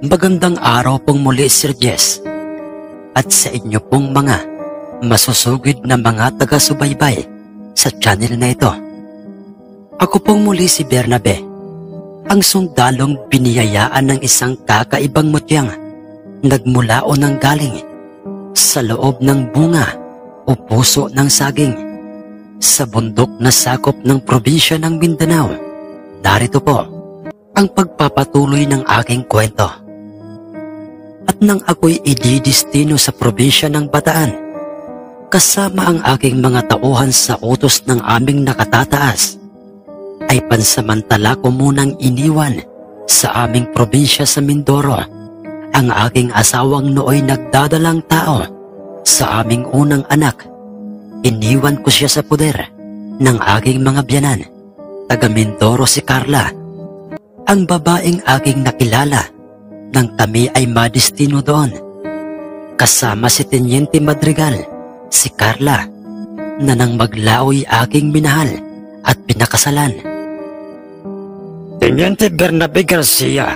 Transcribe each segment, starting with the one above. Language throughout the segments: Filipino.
Magandang araw pong muli, Sir Jess, at sa inyo pong mga masusugid na mga taga-subaybay sa channel na ito. Ako pong muli si Bernabe, ang sundalong biniyayaan ng isang kakaibang mutyang nagmula o nanggaling sa loob ng bunga o puso ng saging sa bundok na sakop ng probinsya ng Mindanao. Narito po ang pagpapatuloy ng aking kwento. At nang ako'y ididestino sa probinsya ng Bataan, kasama ang aking mga tauhan sa utos ng aming nakatataas, ay pansamantala ko munang iniwan sa aming probinsya sa Mindoro ang aking asawang nooy nagdadalang tao sa aming unang anak. Iniwan ko siya sa puder ng aking mga biyanan, taga Mindoro si Carla, ang babaeng aking nakilala nang kami ay madestino doon. Kasama si Teniente Madrigal, si Carla, na nang maglaoy aking minahal at pinakasalan. Teniente Bernabe Garcia,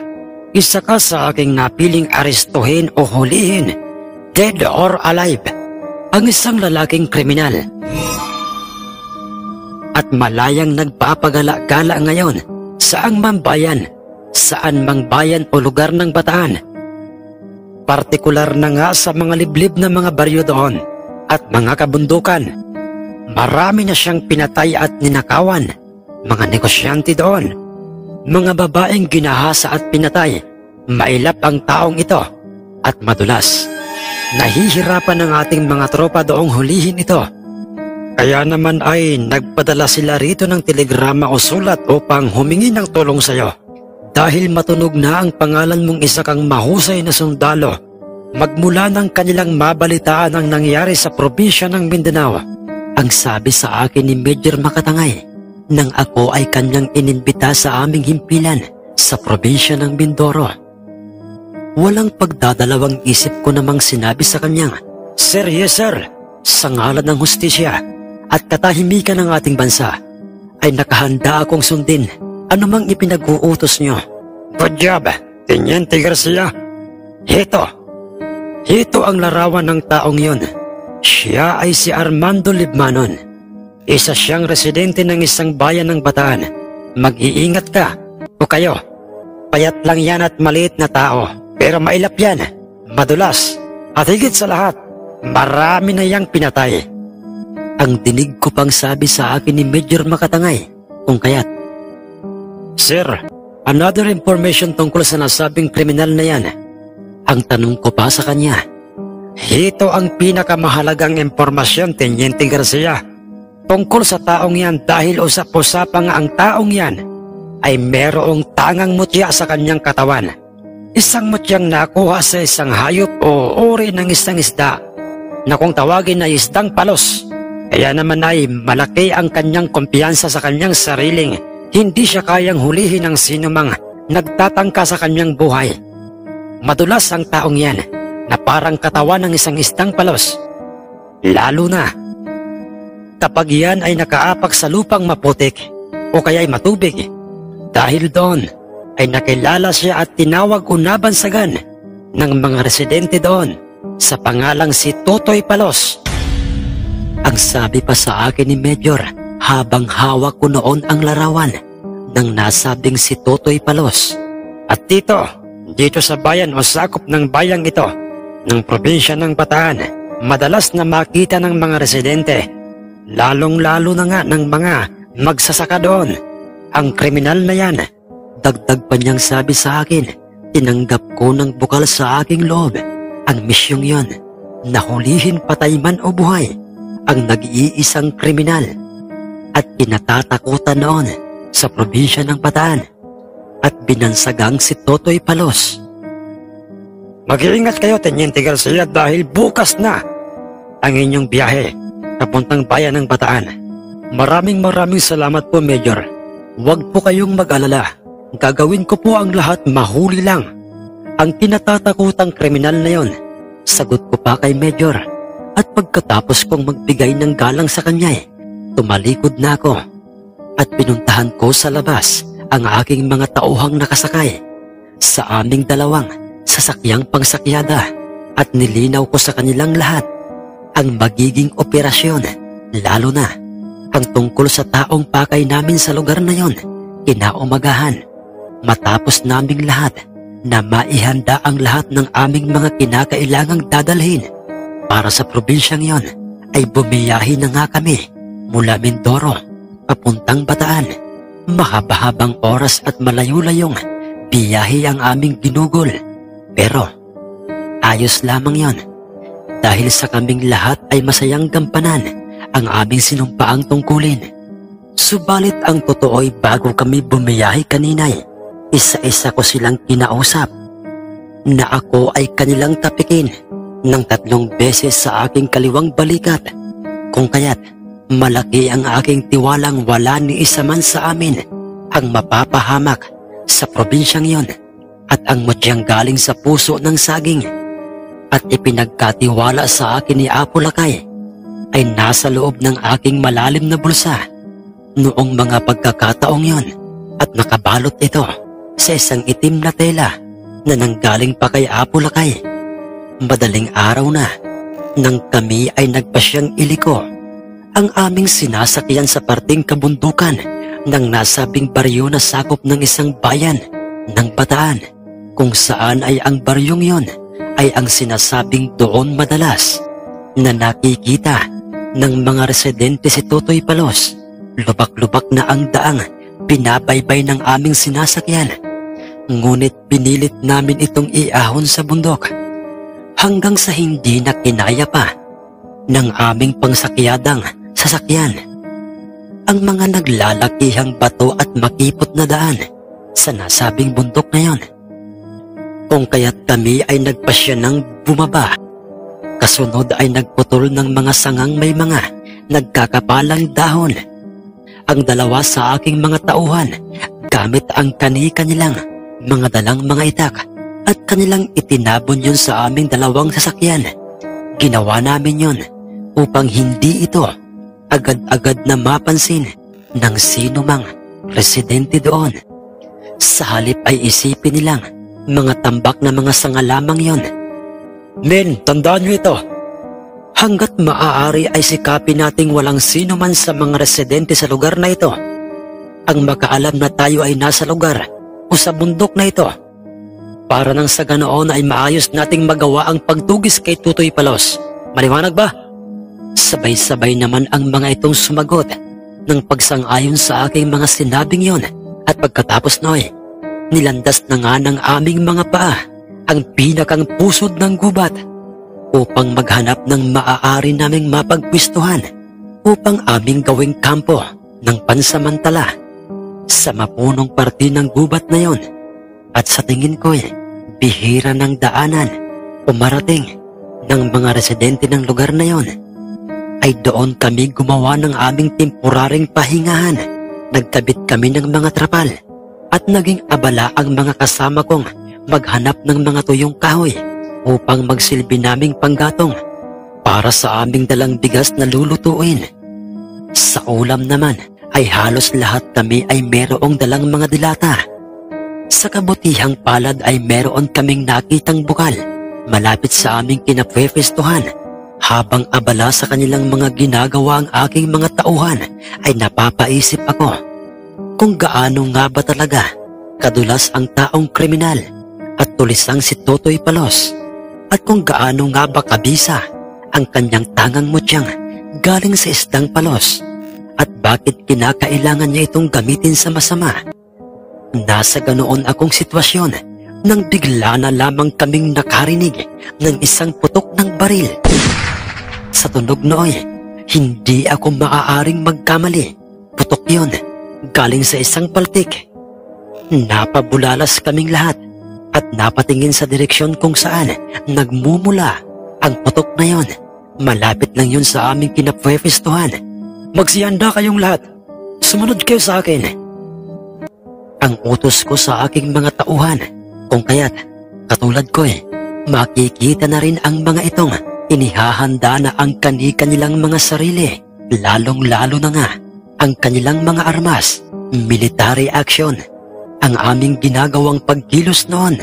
isa ka sa aking napiling arestuhin o hulihin, dead or alive, ang isang lalaking kriminal. At malayang nagpapagala-gala ngayon saan mang bayan o lugar ng Bataan. Partikular na nga sa mga liblib na mga baryo doon at mga kabundukan. Marami na siyang pinatay at ninakawan, mga negosyante doon, mga babaeng ginahasa at pinatay. Mailap ang taong ito at madulas. Nahihirapan ang ating mga tropa doong hulihin ito. Kaya naman ay nagpadala sila rito ng telegrama o sulat upang humingi ng tulong sa iyo. Dahil matunog na ang pangalan mong isa kang mahusay na sundalo, magmula ng kanilang mabalitaan ang nangyari sa probinsya ng Mindanao. Ang sabi sa akin ni Major Makatangay nang ako ay kanyang inimbita sa aming himpilan sa probinsya ng Mindoro. Walang pagdadalawang isip ko namang sinabi sa kanyang, "Sir, yes sir, sa ngalan ng hustisya at katahimikan ng ating bansa, ay nakahanda akong sundin anumang ipinag-uutos nyo." Good job, Teniente Garcia. Ito ang larawan ng taong yun. Siya ay si Armando Libmanon. Isa siyang residente ng isang bayan ng Bataan. Mag-iingat ka, o kayo. Payat lang yan at maliit na tao, pero mailap yan, madulas, at higit sa lahat, marami na yang pinatay. Ang dinig ko pang sabi sa akin ni Major Makatangay, kung kaya't, "Sir, another information tungkol sa nasabing kriminal na yan." Ang tanong ko pa sa kanya, "Ito ang pinakamahalagang impormasyon, Teniente Garcia, tungkol sa taong yan dahil usap-usapang ang taong yan ay merong tangang mutya sa kanyang katawan. Isang mutyang nakuha sa isang hayop o uri ng isang isda na kung tawagin ay isdang palos. Kaya naman ay malaki ang kanyang kumpiyansa sa kanyang sariling hindi siya kayang hulihin ng sinumang nagtatangka sa kanyang buhay. Madulas ang taong yan na parang katawan ng isang isdang palos. Lalo na kapag yan ay nakaapak sa lupang maputik o kaya'y matubig. Dahil doon ay nakilala siya at tinawag o nabansagan ng mga residente doon sa pangalang si Totoy Palos." Ang sabi pa sa akin ni Major habang hawak ko noon ang larawan ng nasabing si Totoy Palos. "At dito sa bayan o sakop ng bayang ito ng probinsya ng Bataan, madalas na makita ng mga residente, lalong-lalo na nga ng mga magsasaka doon, ang kriminal na yan." Dagdag pa niyang sabi sa akin, tinanggap ko ng bukal sa aking loob ang misyong yon na hulihin patay man o buhay ang nag-iisang kriminal at kinatatakutan noon sa probinsya ng Bataan at binansagang si Totoy Palos. Mag-iingat kayo, Teniente Garcia, dahil bukas na ang inyong biyahe papuntang bayan ng Bataan. Maraming salamat po, Major. Huwag po kayong mag-alala. Gagawin ko po ang lahat, mahuli lang ang kinatatakutang kriminal na yon. Sagot ko pa kay Major. At pagkatapos kong magbigay ng galang sa kanya, tumalikod na ako at pinuntahan ko sa labas ang aking mga tauhang nakasakay sa aming dalawang sasakyang pangsakyada at nilinaw ko sa kanilang lahat ang magiging operasyon, lalo na ang tungkol sa taong pakay namin sa lugar na yon. Kinaumagahan, matapos naming lahat na maihanda ang lahat ng aming mga kinakailangang dadalhin para sa probinsyang yon, ay bumiyahi na nga kami mula Mindoro papuntang Bataan. Mahaba-habang oras at malayo-layong biyahe ang aming ginugol, pero ayos lamang yon dahil sa kaming lahat ay masayang gampanan ang aming sinumpaang tungkulin. Subalit ang totoo'y bago kami bumiyahe kanina'y isa-isa ko silang kinausap na ako ay kanilang tapikin ng 3 beses sa aking kaliwang balikat, kung kaya't malaki ang aking tiwalang wala ni isa man sa amin ang mapapahamak sa probinsyang yon, at ang mutyang galing sa puso ng saging at ipinagkatiwala sa akin ni Apo Lakay ay nasa loob ng aking malalim na bulsa noong mga pagkakataong yon, at nakabalot ito sa isang itim na tela na nanggaling pa kay Apo Lakay. Madaling araw na nang kami ay nagpasyang iliko ang aming sinasakyan sa parting kabundukan ng nasabing baryo na sakop ng isang bayan ng Bataan, kung saan ay ang baryong yon ay ang sinasabing doon madalas na nakikita ng mga residente si Totoy Palos. Lubak-lubak na ang daang pinabaybay ng aming sinasakyan, ngunit pinilit namin itong iahon sa bundok hanggang sa hindi na kinaya pa ng aming pangsakyadang sasakyan ang mga naglalakihang bato at makipot na daan sa nasabing bundok na yon, kung kaya't kami ay nagpasya ng bumaba. Kasunod ay nagputol ng mga sangang may mga nagkakapalang dahon ang 2 sa aking mga tauhan gamit ang kani-kanilang mga dalang mga itak, at kanilang itinabon yun sa aming 2 sasakyan. Ginawa namin yun upang hindi ito agad-agad na mapansin ng sino mang residente doon. Sa halip ay isipin nilang mga tambak na mga sanga lamang yon. Men, tandaan nyo ito. Hanggat maaari ay sikapin nating walang sino man sa mga residente sa lugar na ito ang makaalam na tayo ay nasa lugar o sa bundok na ito, para nang sa ganoon ay maayos nating magawa ang pagtugis kay Totoy Palos. Maliwanag ba? Sabay-sabay naman ang mga itong sumagot ng pagsang-ayon sa aking mga sinabing yon, at pagkatapos noy, nilandas na nga ng aming mga paa ang pinakang pusod ng gubat upang maghanap ng maaari naming mapagpwistuhan upang aming gawing kampo ng pansamantala sa mapunong parte ng gubat na yon. At sa tingin ko'y bihira ng daanan o marating ng mga residente ng lugar na yon, ay doon kami gumawa ng aming temporaring pahingahan. Nagkabit kami ng mga trapal at naging abala ang mga kasama kong maghanap ng mga tuyong kahoy upang magsilbi naming panggatong para sa aming dalang bigas na lulutuin. Sa ulam naman ay halos lahat kami ay merong dalang mga dilata. Sa kabutihang palad ay meron kaming nakitang bukal malapit sa aming kinapwepestuhan. Habang abala sa kanilang mga ginagawa ang aking mga tauhan, ay napapaisip ako kung gaano nga ba talaga kadulas ang taong kriminal at tulisang si Totoy Palos, at kung gaano nga ba kabisa ang kanyang tangang mutyang galing sa isdang palos, at bakit kinakailangan niya itong gamitin sa masama. Nasa ganoon akong sitwasyon nang bigla na lamang kaming nakarinig ng isang putok ng baril. Sa tunog nooy, hindi ako maaaring magkamali. Putok yon, galing sa isang paltik. Napabulalas kaming lahat at napatingin sa direksyon kung saan nagmumula ang putok na yon. Malapit lang yun sa aming kinapwepestuhan. Magsiyanda kayong lahat. Sumunod kayo sa akin. Ang utos ko sa aking mga tauhan, kung kaya't katulad ko makikita na rin ang mga itong inihahanda na ang kani-kanilang mga sarili, lalong-lalo na nga ang kanilang mga armas, military action. Ang aming ginagawang pagkilos noon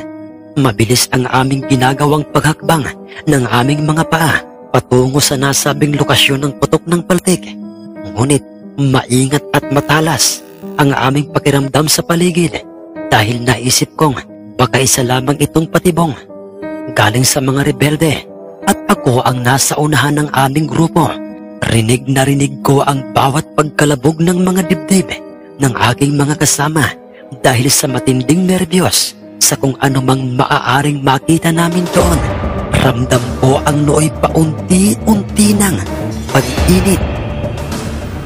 Mabilis ang aming ginagawang paghakbang ng aming mga paa patungo sa nasabing lokasyon ng putok ng paltik. Ngunit maingat at matalas ang aming pakiramdam sa paligid dahil naisip kong baka isa lamang itong patibong galing sa mga rebelde at ako ang nasa unahan ng aming grupo. Rinig na rinig ko ang bawat pagkalabog ng mga dibdib ng aking mga kasama dahil sa matinding nerbiyos sa kung anumang maaaring makita namin doon. Ramdam ko ang nooy paunti-unti ng pag-init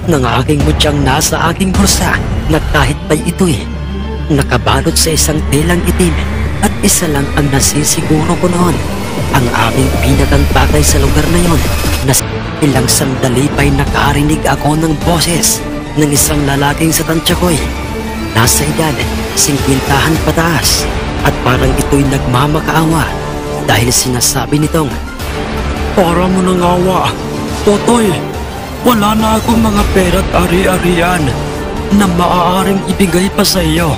ng aking mutyang nasa aking bulsa na kahit pa'y ito'y nakabalot sa isang telang itim at isa lang ang nasisiguro ko noon. Ang aming pinakang bagay sa lugar na yon na ilang sandali pa'y nakarinig ako ng boses ng isang lalaking sa tansya ko'y nasa edad 50 pataas at parang ito'y nagmamakaawa dahil sinasabi nitong, "Para mo nang awa, Totoy, wala na akong mga pera't ari-arian na maaaring ibigay pa sa iyo.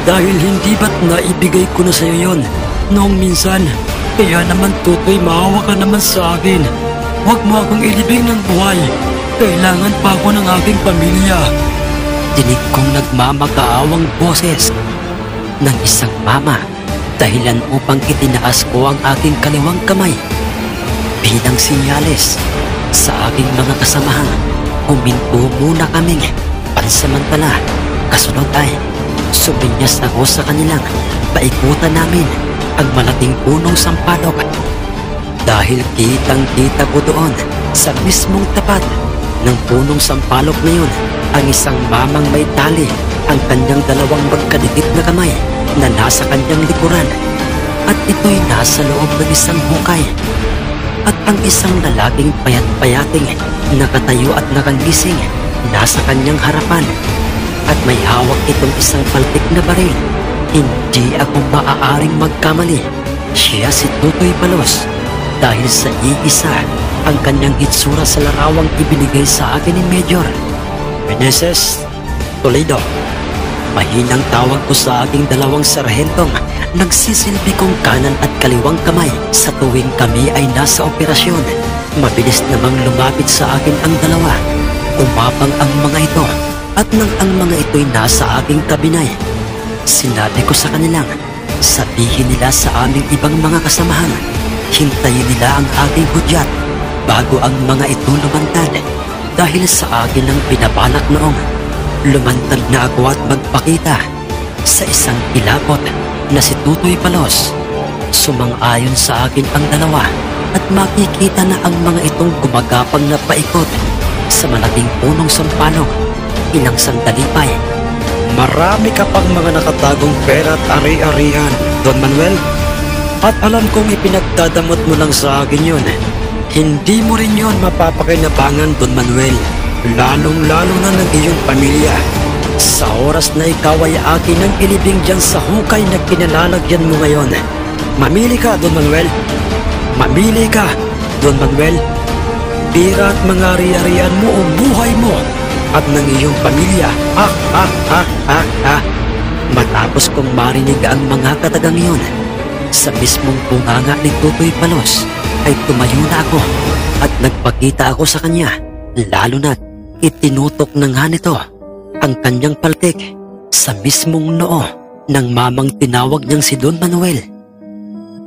Dahil hindi ba't naibigay ko na sa iyo yon noong minsan, kaya naman Totoy, maawa ka naman sa akin. Huwag mo akong ilibing ng buhay. Kailangan pa ako ng aking pamilya." Dinig kong nagmamakaawang boses ng isang mama, dahilan upang itinaas ko ang aking kaliwang kamay bilang sinyales sa aking mga kasamahan. Huminto muna kaming pansamantala. Kasunod ay suminyas ako sa kanilang paikutan namin ang malaking punong sampalok dahil kitang-kita ko doon sa mismong tapat ng punong sampalok na yun ang isang mamang may tali ang kanyang dalawang magkadikit na kamay na nasa kanyang likuran at ito'y nasa loob ng isang hukay. At ang isang lalaking payat-payating nakatayo at nakagising nasa kanyang harapan at may hawak itong isang paltik na baril. Hindi ako maaaring magkamali. Siya si Totoy Palos dahil sa iisa ang kanyang hitsura sa larawang ibinigay sa akin ni Major Meneses Toledo. Mahinang tawag ko sa aking dalawang sarhentong nagsisilbi kong kanan at kaliwang kamay sa tuwing kami ay nasa operasyon. Mabilis namang lumapit sa akin ang dalawa. Umapang ang mga ito at nang ang mga ito'y nasa aking kabinay, sinabi ko sa kanilang sabihin nila sa aming ibang mga kasamahan, hintayin nila ang aking hudyat bago ang mga ito lumantad. Dahil sa akin ang pinabalak noong lumantad na ako at magpakita sa isang ilapot na si Totoy Palos. Sumang-ayon sa akin ang dalawa at makikita na ang mga itong gumagapang na paikot sa malaking punong sampalok. Ilang sandali pa'y, "Marami ka pang mga nakatagong pera at ari-arian, Don Manuel. At alam kong ipinagdadamot mo lang sa akin yun. Hindi mo rin yun mapapakinabangan, Don Manuel. Lalong-lalo na ng iyong pamilya. Sa oras na ikaw ay akin ang ilibing dyan sa hukay na kinalalagyan mo ngayon. Mamili ka, Don Manuel. Mamili ka, Don Manuel. Pira at mga ari-arian mo o buhay mo at ng iyong pamilya." Matapos kong marinig ang mga katagang iyon, sa mismong bunganga ni Totoy Palos ay tumayo na ako at nagpakita ako sa kanya, lalo na't itinutok na nga nito ang kanyang paltik sa mismong noo ng mamang tinawag niyang si Don Manuel.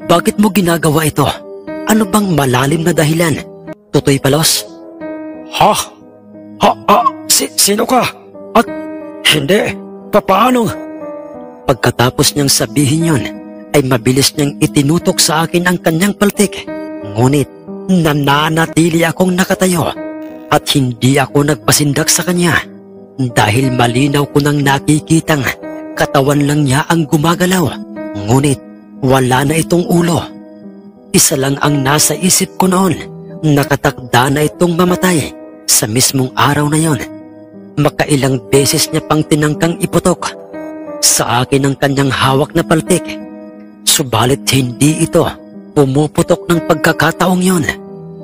"Bakit mo ginagawa ito? Ano bang malalim na dahilan, Totoy Palos?" Sino ka? At hindi, papaano?" Pagkatapos niyang sabihin yon, ay mabilis niyang itinutok sa akin ang kanyang paltik. Ngunit nananatili akong nakatayo at hindi ako nagpasindak sa kanya dahil malinaw ko nang nakikitang katawan lang niya ang gumagalaw. Ngunit wala na itong ulo. Isa lang ang nasa isip ko noon, nakatakda na itong mamatay sa mismong araw na yon. Makailang beses niya pang tinangkang iputok sa akin ang kanyang hawak na paltik. Subalit hindi ito pumuputok ng pagkakataong yon.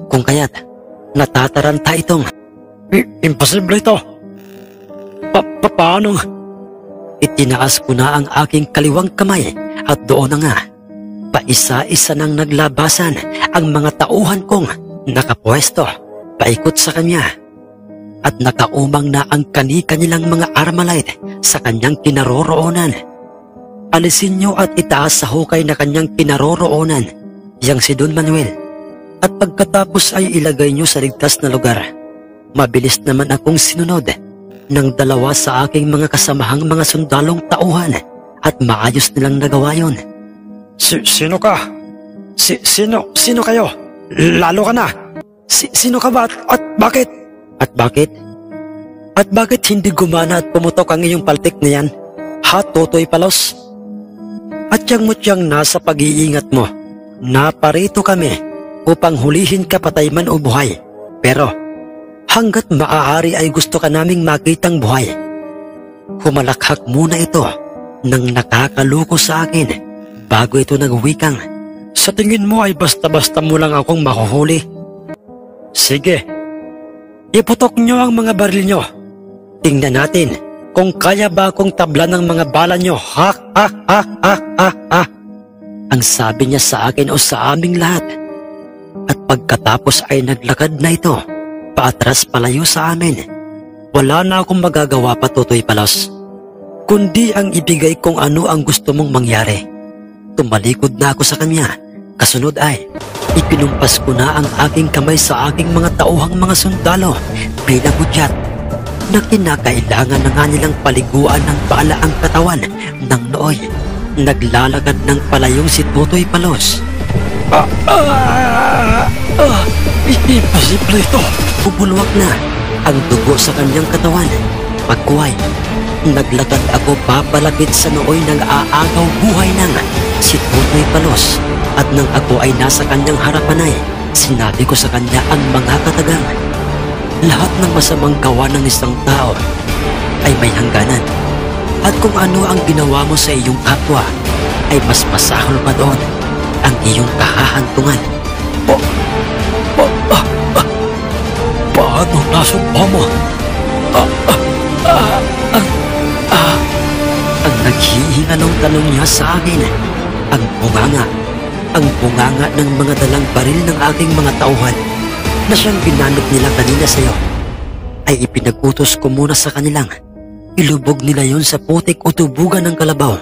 Kung kaya't natataranta itong, "Imposible ito. Paano?" Itinaas ko na ang aking kaliwang kamay at doon na nga, paisa-isa nang naglabasan ang mga tauhan kong nakapwesto paikot sa kanya at nakaumang na ang kani-kanilang mga Armalite sa kanyang kinaroroonan. Alisin niyo at itaas sa hukay na kanyang kinaroroonan yang si Don Manuel at pagkatapos ay ilagay niyo sa ligtas na lugar. Mabilis naman akong sinunod ng dalawa sa aking mga kasamahang mga sundalong tauhan at maayos nilang nagawa yun. Sino ka? Sino kayo? Lalo ka na! Sino ka ba at bakit? At bakit? At bakit hindi gumana at pumutok ang iyong paltik na yan? Ha, Totoy Palos? At yang nasa pag-iingat mo, naparito kami upang hulihin ka patay man o buhay. Pero hanggat maaari ay gusto ka naming makitang buhay. Humalakhak muna ito nang nakakaloko sa akin bago ito nagwikang, sa tingin mo ay basta-basta mo lang akong mahuhuli? Sige, iputok nyo ang mga baril nyo. Tingnan natin kung kaya ba akong tabla ng mga bala nyo. Ha. Ang sabi niya sa akin o sa aming lahat. At pagkatapos ay naglakad na ito paatras palayo sa amin. Wala na akong magagawa pa, Totoy Palos, kundi ang ibigay kung ano ang gusto mong mangyari. Tumalikod na ako sa kanya. Kasunod ay ipinumpas ko na ang aking kamay sa aking mga tauhang mga sundalo bilang hudyat na kinakailangan na nga nilang paliguan ng bala ang katawan ng nooy. Naglalakad ng palayong si Totoy Palos. Imposible ito! Bubulwak na ang dugo sa kanyang katawan. Pagkuhay, naglakad ako papalapit sa nooy ng aagaw buhay ng si Totoy Palos. At nang ako ay nasa kanyang harapan ay sinabi ko sa kanya ang mga katagang, lahat ng masamang gawa ng isang tao ay may hangganan. At kung ano ang ginawa mo sa iyong kapwa, ay mas masahol pa doon ang iyong kahahantungan. Paano nasumpa mo? Ang naghihinganong tanong niya sa akin, ang bunganga ng mga dalang baril ng aking mga tauhan na siyang ginamit nila kanina sa iyo, ay ipinag-utos ko muna sa kanilang ilubog nila yon sa putik o tubugan ng kalabaw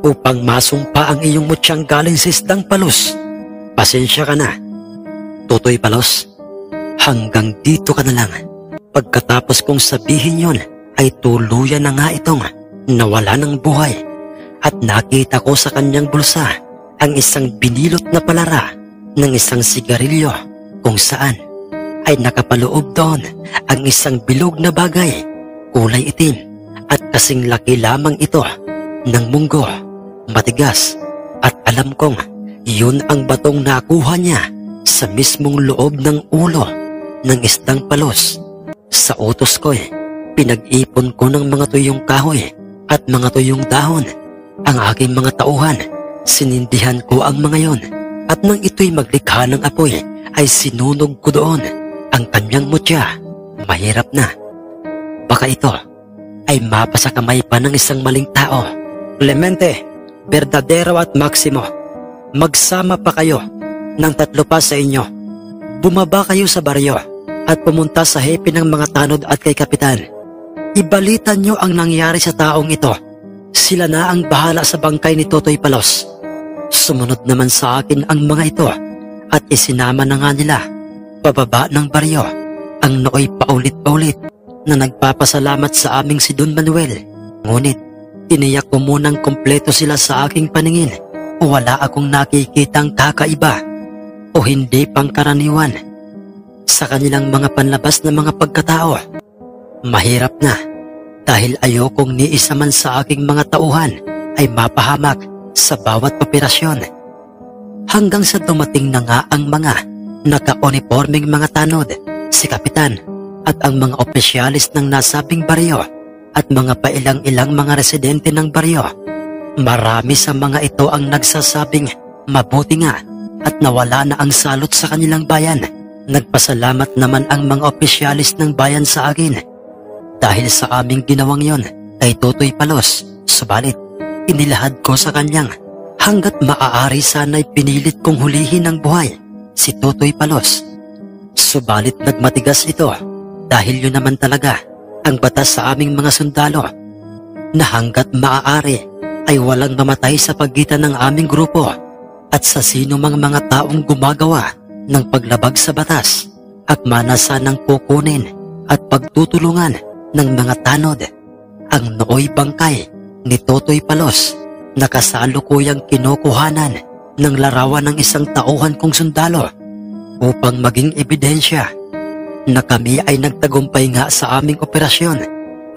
upang masumpa ang iyong mutyang galing sa Isdang Palos. Pasensya ka na, Totoy Palos. Hanggang dito ka na lang. Pagkatapos kong sabihin yon, ay tuluyan na nga itong nawala ng buhay at nakita ko sa kanyang bulsa ang isang binilot na palara ng isang sigarilyo kung saan ay nakapaloob doon ang isang bilog na bagay, kulay itim at kasing laki lamang ito ng munggo, matigas, at alam kong yun ang batong nakuha niya sa mismong loob ng ulo ng Isdang Palos. Sa utos ko pinag-ipon ko ng mga tuyong kahoy at mga tuyong dahon ang aking mga tauhan. Sinindihan ko ang mga yon at nang ito'y maglikha ng apoy ay sinunog ko doon ang kanyang mutya. Mahirap na. Baka ito ay mapasa kamay pa ng isang maling tao. Clemente, Verdadero at Maximo, magsama pa kayo ng 3 pa sa inyo. Bumaba kayo sa baryo at pumunta sa hepe ng mga tanod at kay Kapitan. Ibalita nyo ang nangyari sa taong ito. Sila na ang bahala sa bangkay ni Totoy Palos. Sumunod naman sa akin ang mga ito at isinama na nga nila pababa ng baryo ang nooy paulit-paulit na nagpapasalamat sa aming si Don Manuel. Ngunit tiniyak ko munang kompleto sila sa aking paningin. Wala akong nakikitang kakaiba o hindi pangkaraniwan sa kanilang mga panlabas na mga pagkatao. Mahirap na dahil ayokong ni isa man sa aking mga tauhan ay mapahamak sa bawat operasyon. Hanggang sa dumating na nga ang mga naka-uniforming mga tanod, si Kapitan at ang mga opisyalis ng nasabing baryo at mga pailang-ilang mga residente ng baryo. Marami sa mga ito ang nagsasabing mabuti nga at nawala na ang salot sa kanilang bayan. Nagpasalamat naman ang mga opisyalis ng bayan sa akin dahil sa aming ginawang yon kay Totoy Palos. Subalit inilahad ko sa kanyang Hanggat maaari sana'y pinilit kong hulihin ng buhay si Totoy Palos. Subalit nagmatigas ito dahil yun naman talaga ang batas sa aming mga sundalo na hanggat maaari ay walang mamatay sa pagitan ng aming grupo at sa sino mang mga taong gumagawa ng paglabag sa batas at manasa ng kukunin at pagtutulungan ng mga tanod. Ang nooy bangkay ni Totoy Palos na kasalukuyang kinukuhanan ng larawan ng isang tauhan kong sundalo upang maging ebidensya na kami ay nagtagumpay nga sa aming operasyon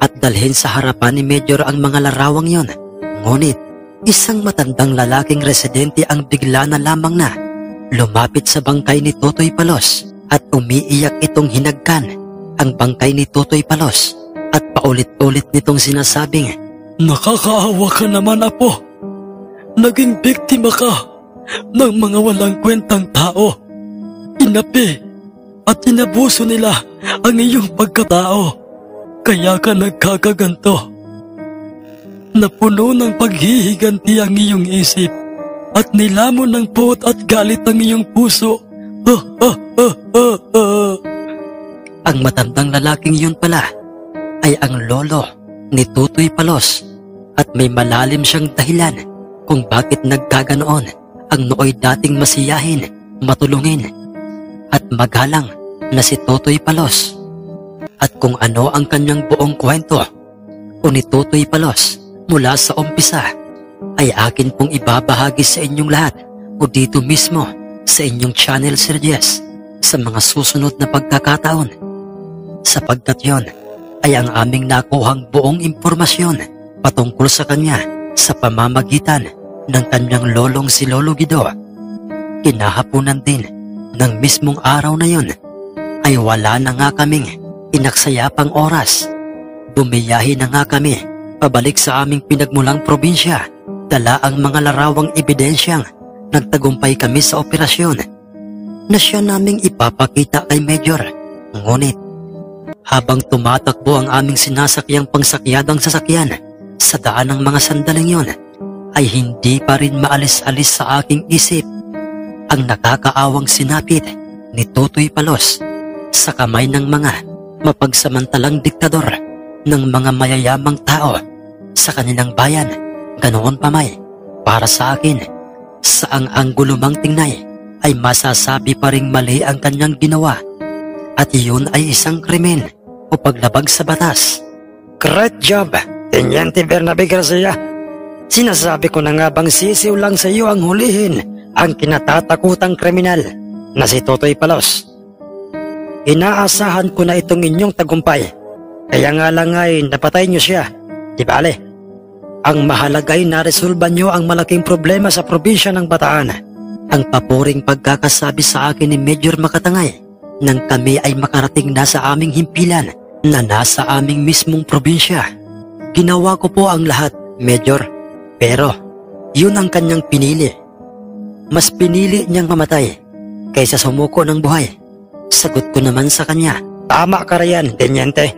at dalhin sa harapan ni Major ang mga larawang yon. Ngunit isang matandang lalaking residente ang bigla na lamang na lumapit sa bangkay ni Totoy Palos at umiiyak itong hinagkan ang bangkay ni Totoy Palos at paulit-ulit nitong sinasabing, "Nakakaawa ka naman, apo. Naging biktima ka ng mga walang kwentang tao. Inapi at inabuso nila ang iyong pagkatao. Kaya ka nagkakaganto. Napuno ng paghihiganti ang iyong isip at nilamon ng puot at galit ang iyong puso. Ang matandang lalaking yun pala ay ang lolo ni Totoy Palos at may malalim siyang dahilan kung bakit nagkaganoon ang nooy dating masiyahin, matulungin at magalang na si Totoy Palos. At kung ano ang kanyang buong kwento o ni Totoy Palos mula sa umpisa ay akin pong ibabahagi sa inyong lahat o dito mismo sa inyong channel, Sir Jess, sa mga susunod na pagkakataon, sapagkat yon ay ang aming nakuhang buong impormasyon patungkol sa kanya sa pamamagitan ng kanyang lolong si Lolo Guido. Kinahapunan din ng mismong araw na yon ay wala na nga kaming inaksayapang oras. Bumiyahe na nga kami pabalik sa aming pinagmulang probinsya, dala ang mga larawang ebidensyang nagtagumpay kami sa operasyon na siya naming ipapakita kay Major. Ngunit habang tumatakbo ang aming sinasakyang pangsakyadang sasakyan sa daan ng mga sandaling yon, ay hindi pa rin maalis-alis sa aking isip ang nakakaawang sinapit ni Totoy Palos sa kamay ng mga mapagsamantalang diktador ng mga mayayamang tao sa kanilang bayan. Ganoon pa may, para sa akin, saang anggulo mang tingnay ay masasabi pa ring mali ang kanyang ginawa at iyon ay isang krimen o paglabag sa batas. Great job, Teniente Bernabe Garcia. Sinasabi ko na nga bang sisiw lang sa iyo ang hulihin ang kinatatakutang kriminal na si Totoy Palos. Inaasahan ko na itong inyong tagumpay, kaya nga lang ay napatay niyo siya. Di bale, ang mahalaga ay naresolba niyo ang malaking problema sa probinsya ng Bataan. Ang papuring pagkakasabi sa akin ni Major Makatangay nang kami ay makarating na sa aming himpilan na nasa aming mismong probinsya. Ginawa ko po ang lahat, Major, pero yun ang kanyang pinili. Mas pinili niyang mamatay kaysa sumuko ng buhay. Sagot ko naman sa kanya, tama ka riyan, Teniente.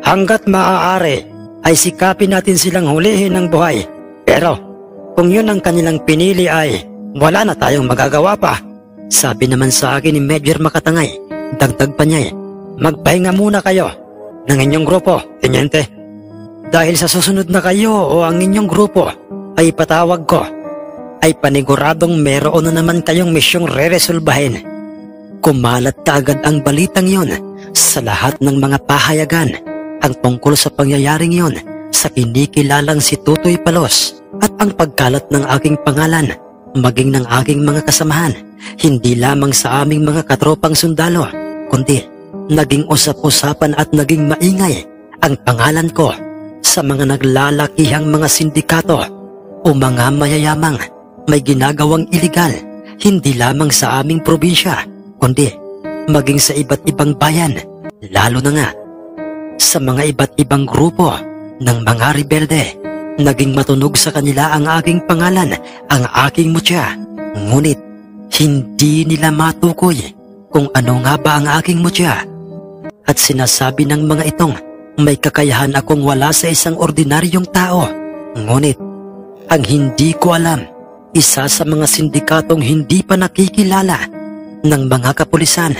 Hanggat maaari ay sikapin natin silang hulihin ng buhay. Pero kung yun ang kanilang pinili ay wala na tayong magagawa pa. Sabi naman sa akin ni Major Makatangay, dagdag pa niya, magpahinga muna kayo ng inyong grupo, Teniente. Dahil sa susunod na kayo o ang inyong grupo ay patawag ko, ay paniguradong meron na naman kayong misyong re-resolbahin. Kumalat kaagad ang balitang yon sa lahat ng mga pahayagan ang tungkol sa pangyayaring yon sa kinikilalang si Totoy Palos, at ang pagkalat ng aking pangalan maging ng aking mga kasamahan, hindi lamang sa aming mga katropang sundalo, kundi naging usap-usapan at naging maingay ang pangalan ko sa mga naglalakihang mga sindikato o mga mayayamang may ginagawang iligal, hindi lamang sa aming probinsya, kundi maging sa iba't ibang bayan, lalo na nga sa mga iba't ibang grupo ng mga rebelde. Naging matunog sa kanila ang aking pangalan, ang aking mutya. Ngunit hindi nila matukoy kung ano nga ba ang aking mutya. At sinasabi ng mga itong may kakayahan akong wala sa isang ordinaryong tao. Ngunit ang hindi ko alam isa sa mga sindikatong hindi pa nakikilala ng mga kapulisan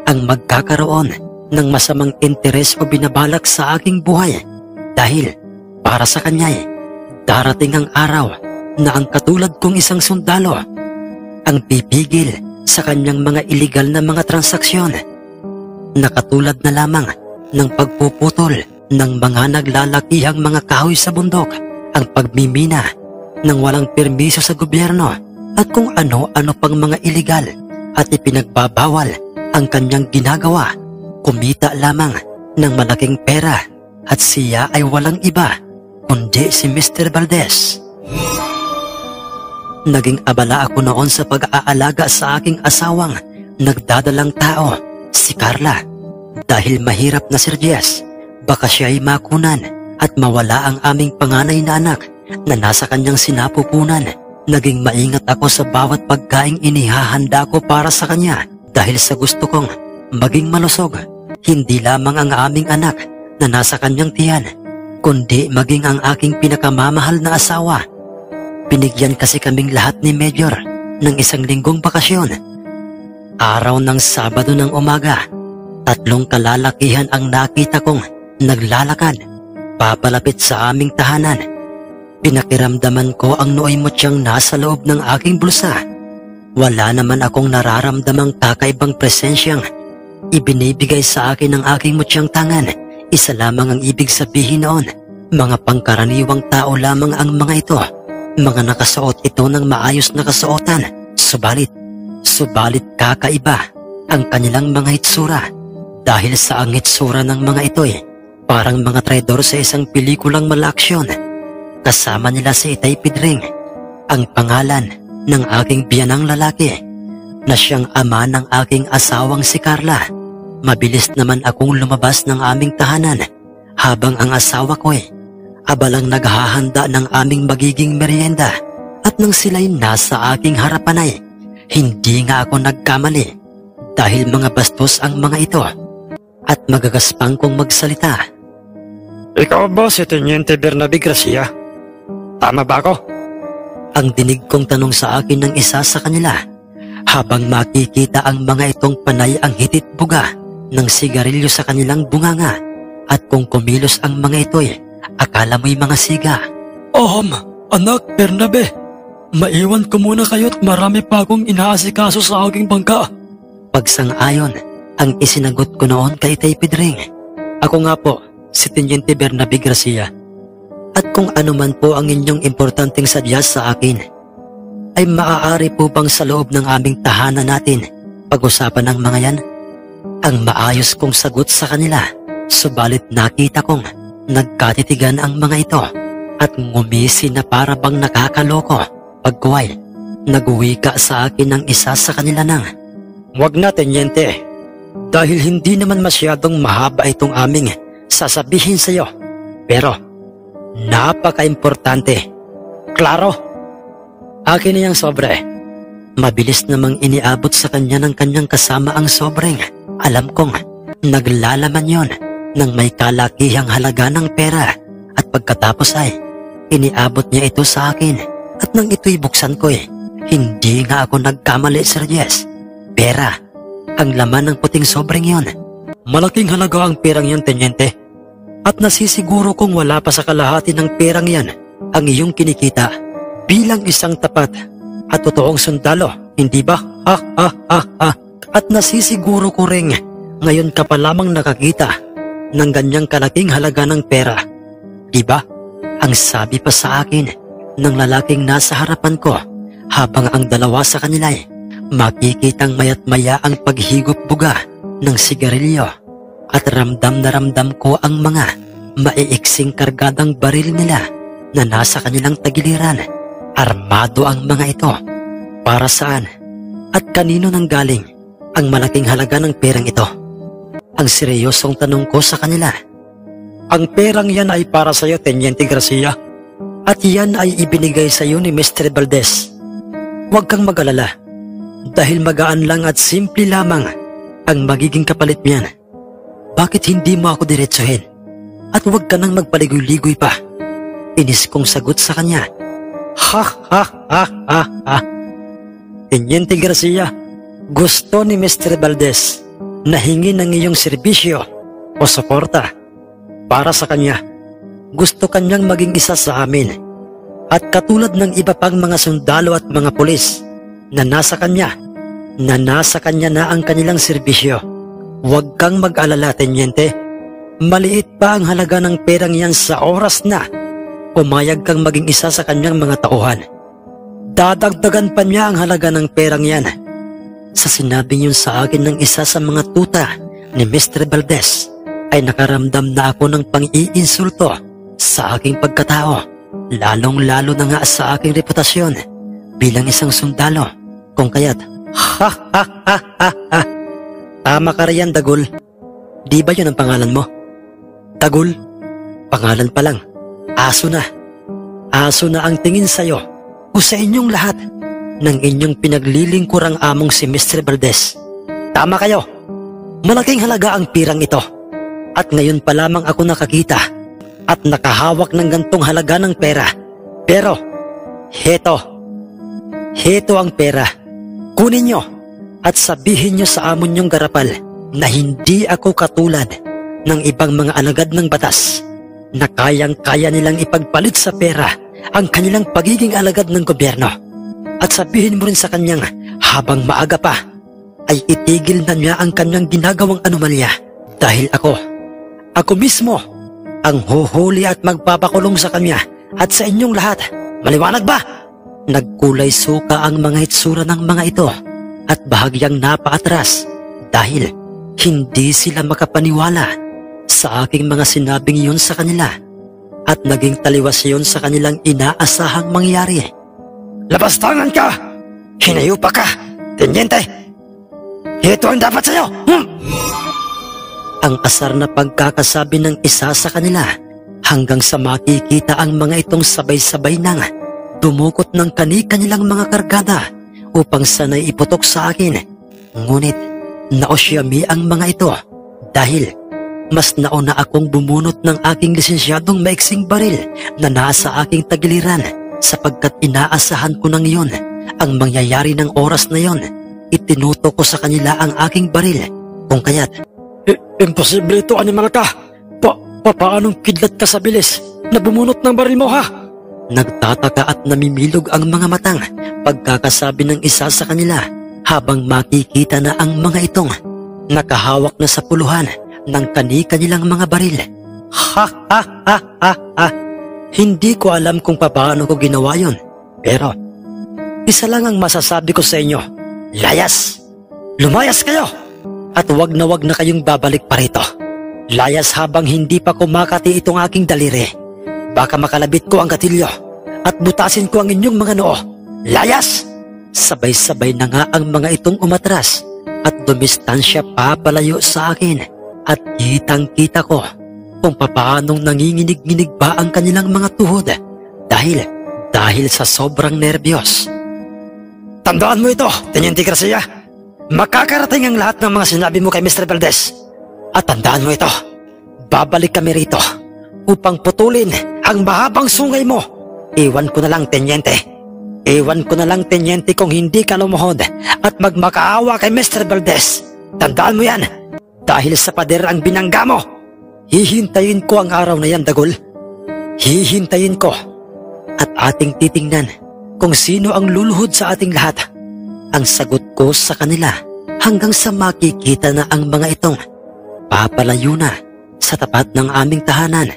ang magkakaroon ng masamang interes o binabalak sa aking buhay dahil para sa kanya'y darating ang araw na ang katulad kong isang sundalo ang pipigil sa kanyang mga iligal na mga transaksyon na katulad na lamang ng pagpuputol ng mga naglalakihang mga kahoy sa bundok, ang pagmimina ng walang permiso sa gobyerno at kung ano-ano pang mga iligal at ipinagbabawal ang kanyang ginagawa. Kumita lamang ng malaking pera at siya ay walang iba kundi si Mr. Valdez. Naging abala ako noon sa pag-aalaga sa aking asawang nagdadalang tao, si Carla. Dahil mahirap na Sir Jess, baka siya ay makunan at mawala ang aming panganay na anak na nasa kanyang sinapupunan. Naging maingat ako sa bawat pagkaing inihahanda ko para sa kanya dahil sa gusto kong maging malusog. Hindi lamang ang aming anak na nasa kanyang tiyan, kundi maging ang aking pinakamamahal na asawa. Binigyan kasi kaming lahat ni Major ng isang linggong bakasyon. Araw ng Sabado ng umaga, 3 kalalakihan ang nakita kong naglalakad papalapit sa aming tahanan. Pinakiramdaman ko ang nooy mutyang nasa loob ng aking bulsa. Wala naman akong nararamdamang kakaibang presensyang ibinibigay sa akin ng aking mutyang tangan. Isa lamang ang ibig sabihin noon, mga pangkaraniwang tao lamang ang mga ito. Mga nakasuot ito ng maayos na kasuotan, subalit kakaiba ang kanilang mga hitsura. Dahil sa ang hitsura ng mga ito'y parang mga traidor sa isang pelikulang malaksyon. Kasama nila si Itay Pidring, ang pangalan ng aking biyanang lalaki, na siyang ama ng aking asawang si Carla. Mabilis naman akong lumabas ng aming tahanan habang ang asawa ko'y abalang naghahanda ng aming magiging merienda at nang sila'y nasa aking harapan ay hindi nga ako nagkamali dahil mga bastos ang mga ito at magagaspang kong magsalita. Ikaw ba si Teniente Bernabe Gracia? Tama ba ako? Ang dinig kong tanong sa akin ng isa sa kanila habang makikita ang mga itong panay ang hitit buga ng sigarilyo sa kanilang bunganga at kung kumilos ang mga ito'y akala mo'y mga siga. Anak Bernabe, maiwan ko muna kayo't marami pa akong inaasikaso sa aking bangka. Pagsang-ayon ang isinagot ko noon kay Tay Pidring. Ako nga po, si Teniente Bernabe Gracia. At kung ano man po ang inyong importanteng sadya sa akin, ay maaari po bang sa loob ng aming tahanan natin pag-usapan ng mga yan? Ang maayos kong sagot sa kanila, subalit nakita kong nagkatitigan ang mga ito at ngumisi na para bang nakakaloko. Pagkuway, nagwika sa akin ng isa sa kanila nang, "Wag na, Teniente, dahil hindi naman masyadong mahaba itong aming sasabihin sa iyo. Pero napaka-importante. Klaro?" Akin na yung sobre. Mabilis namang iniabot sa kanya ng kanyang kasama ang sobreng. Alam kong naglalaman yon ng may kalakihang halaga ng pera at pagkatapos ay iniabot niya ito sa akin at nang ito'y buksan ko hindi nga ako nagkamali, Sir Jess. Pera ang laman ng puting sobreng yon. Malaking halaga ang perang yan, Teniente. At nasisiguro kong wala pa sa kalahati ng perang yan ang iyong kinikita bilang isang tapat at totoong sundalo, hindi ba? At nasisiguro ko rin ngayon ka pa lamang nakakita ng ganyang kalaking halaga ng pera. Diba? Ang sabi pa sa akin ng lalaking nasa harapan ko habang ang dalawa sa kanila ay makikitang mayat maya ang paghigop buga ng sigarilyo at ramdam na ramdam ko ang mga maiiksing kargadang baril nila na nasa kanilang tagiliran. Armado ang mga ito. Para saan at kanino nang galing ang malaking halaga ng perang ito? Ang seryosong tanong ko sa kanila. Ang perang yan ay para sa iyo, Teniente Gracia. At yan ay ibinigay sa iyo ni Mr. Valdez. Huwag kang mag-alala dahil magaan lang at simple lamang ang magiging kapalit niyan. Bakit hindi mo ako diretsuhin? At huwag ka nang magpaligoy-ligoy pa. Inis kong sagot sa kanya. Ha ha ha ha ha. Teniente Garcia, gusto ni Mr. Valdez na hingi ng iyong serbisyo o suporta para sa kanya. Gusto kanyang maging isa sa amin. At katulad ng iba pang mga sundalo at mga pulis na nasa kanya na ang kanilang serbisyo. Huwag kang mag-alala, Teniente. Maliit pa ang halaga ng perang yan sa oras na pumayag kang maging isa sa kanyang mga tauhan. Dadagdagan pa niya ang halaga ng perang yan. Sa sinabi yun sa akin ng isa sa mga tuta ni Mr. Valdez, ay nakaramdam na ako ng pang-iinsulto sa aking pagkatao, lalong-lalo na nga sa aking reputasyon bilang isang sundalo. Kung kaya't, ha ha ha ha ha. Tama ka riyan, Dagul. Di ba yun ang pangalan mo? Dagul? Pangalan pa lang. Aso na. Aso na ang tingin sa'yo o sa inyong lahat ng inyong pinaglilingkurang among si Mr. Valdez. Tama kayo. Malaking halaga ang pirang ito. At ngayon pa lamang ako nakakita at nakahawak ng gantong halaga ng pera. Pero, heto ang pera. Kunin nyo at sabihin nyo sa amon nyong garapal na hindi ako katulad ng ibang mga alagad ng batas na kayang-kaya nilang ipagpalit sa pera ang kanilang pagiging alagad ng gobyerno. At sabihin mo rin sa kanyang habang maaga pa ay itigil na niya ang kanyang ginagawang anomalya dahil ako mismo ang huhuli at magpapakulong sa kanya at sa inyong lahat. Maliwanag ba? Nagkulay suka ang mga itsura ng mga ito at bahagyang napaatras dahil hindi sila makapaniwala sa aking mga sinabing yun sa kanila at naging taliwas yun sa kanilang inaasahang mangyari. Labastangan ka! Hinayupa ka! Teniente! Ito ang dapat sa'yo! Ang asar na pagkakasabi ng isa sa kanila hanggang sa makikita ang mga itong sabay-sabay nang dumukot ng kani-kanilang mga kargada upang sanay iputok sa akin. Ngunit naosyami ang mga ito dahil mas nauna akong bumunot ng aking lisensyadong maiksing baril na nasa aking tagiliran sapagkat inaasahan ko nang iyon ang mangyayari ng oras na yon. Itinuto ko sa kanila ang aking baril kung kaya't imposible ito, animal ka. Paanong kidlat ka sa bilis na bumunot ng baril mo, ha? Nagtataka at namimilog ang mga matang pagkakasabi ng isa sa kanila habang makikita na ang mga itong nakahawak na sa puluhan ng kani-kanilang mga baril. Ha ha ha ha ha. Hindi ko alam kung paano ko ginawa yun. Pero isa lang ang masasabi ko sa inyo. Layas! Lumayas kayo! At wag na kayong babalik pa rito. Layas habang hindi pa kumakati itong aking daliri. Baka makalabit ko ang gatilyo at butasin ko ang inyong mga noo. Layas! Sabay-sabay na nga ang mga itong umatras at dumistansya pa palayo sa akin at kitang-kita ko kung papaanong nanginginig-nginig ba ang kanilang mga tuhod dahil sa sobrang nerbiyos. Tandaan mo ito, Teniente Garcia. Makakarating ang lahat ng mga sinabi mo kay Mr. Valdez. At tandaan mo ito, babalik kami rito upang putulin ang mahabang sungay mo. Iwan ko na lang, Teniente. Iwan ko na lang, Teniente, kung hindi ka lumuhod at magmakaawa kay Mr. Valdez. Tandaan mo yan, dahil sa pader ang binangga mo. Hihintayin ko ang araw na yan, Dagul. Hihintayin ko at ating titingnan kung sino ang luluhod sa ating lahat. Ang sagot ko sa kanila hanggang sa makikita na ang mga itong papalayo na sa tapat ng aming tahanan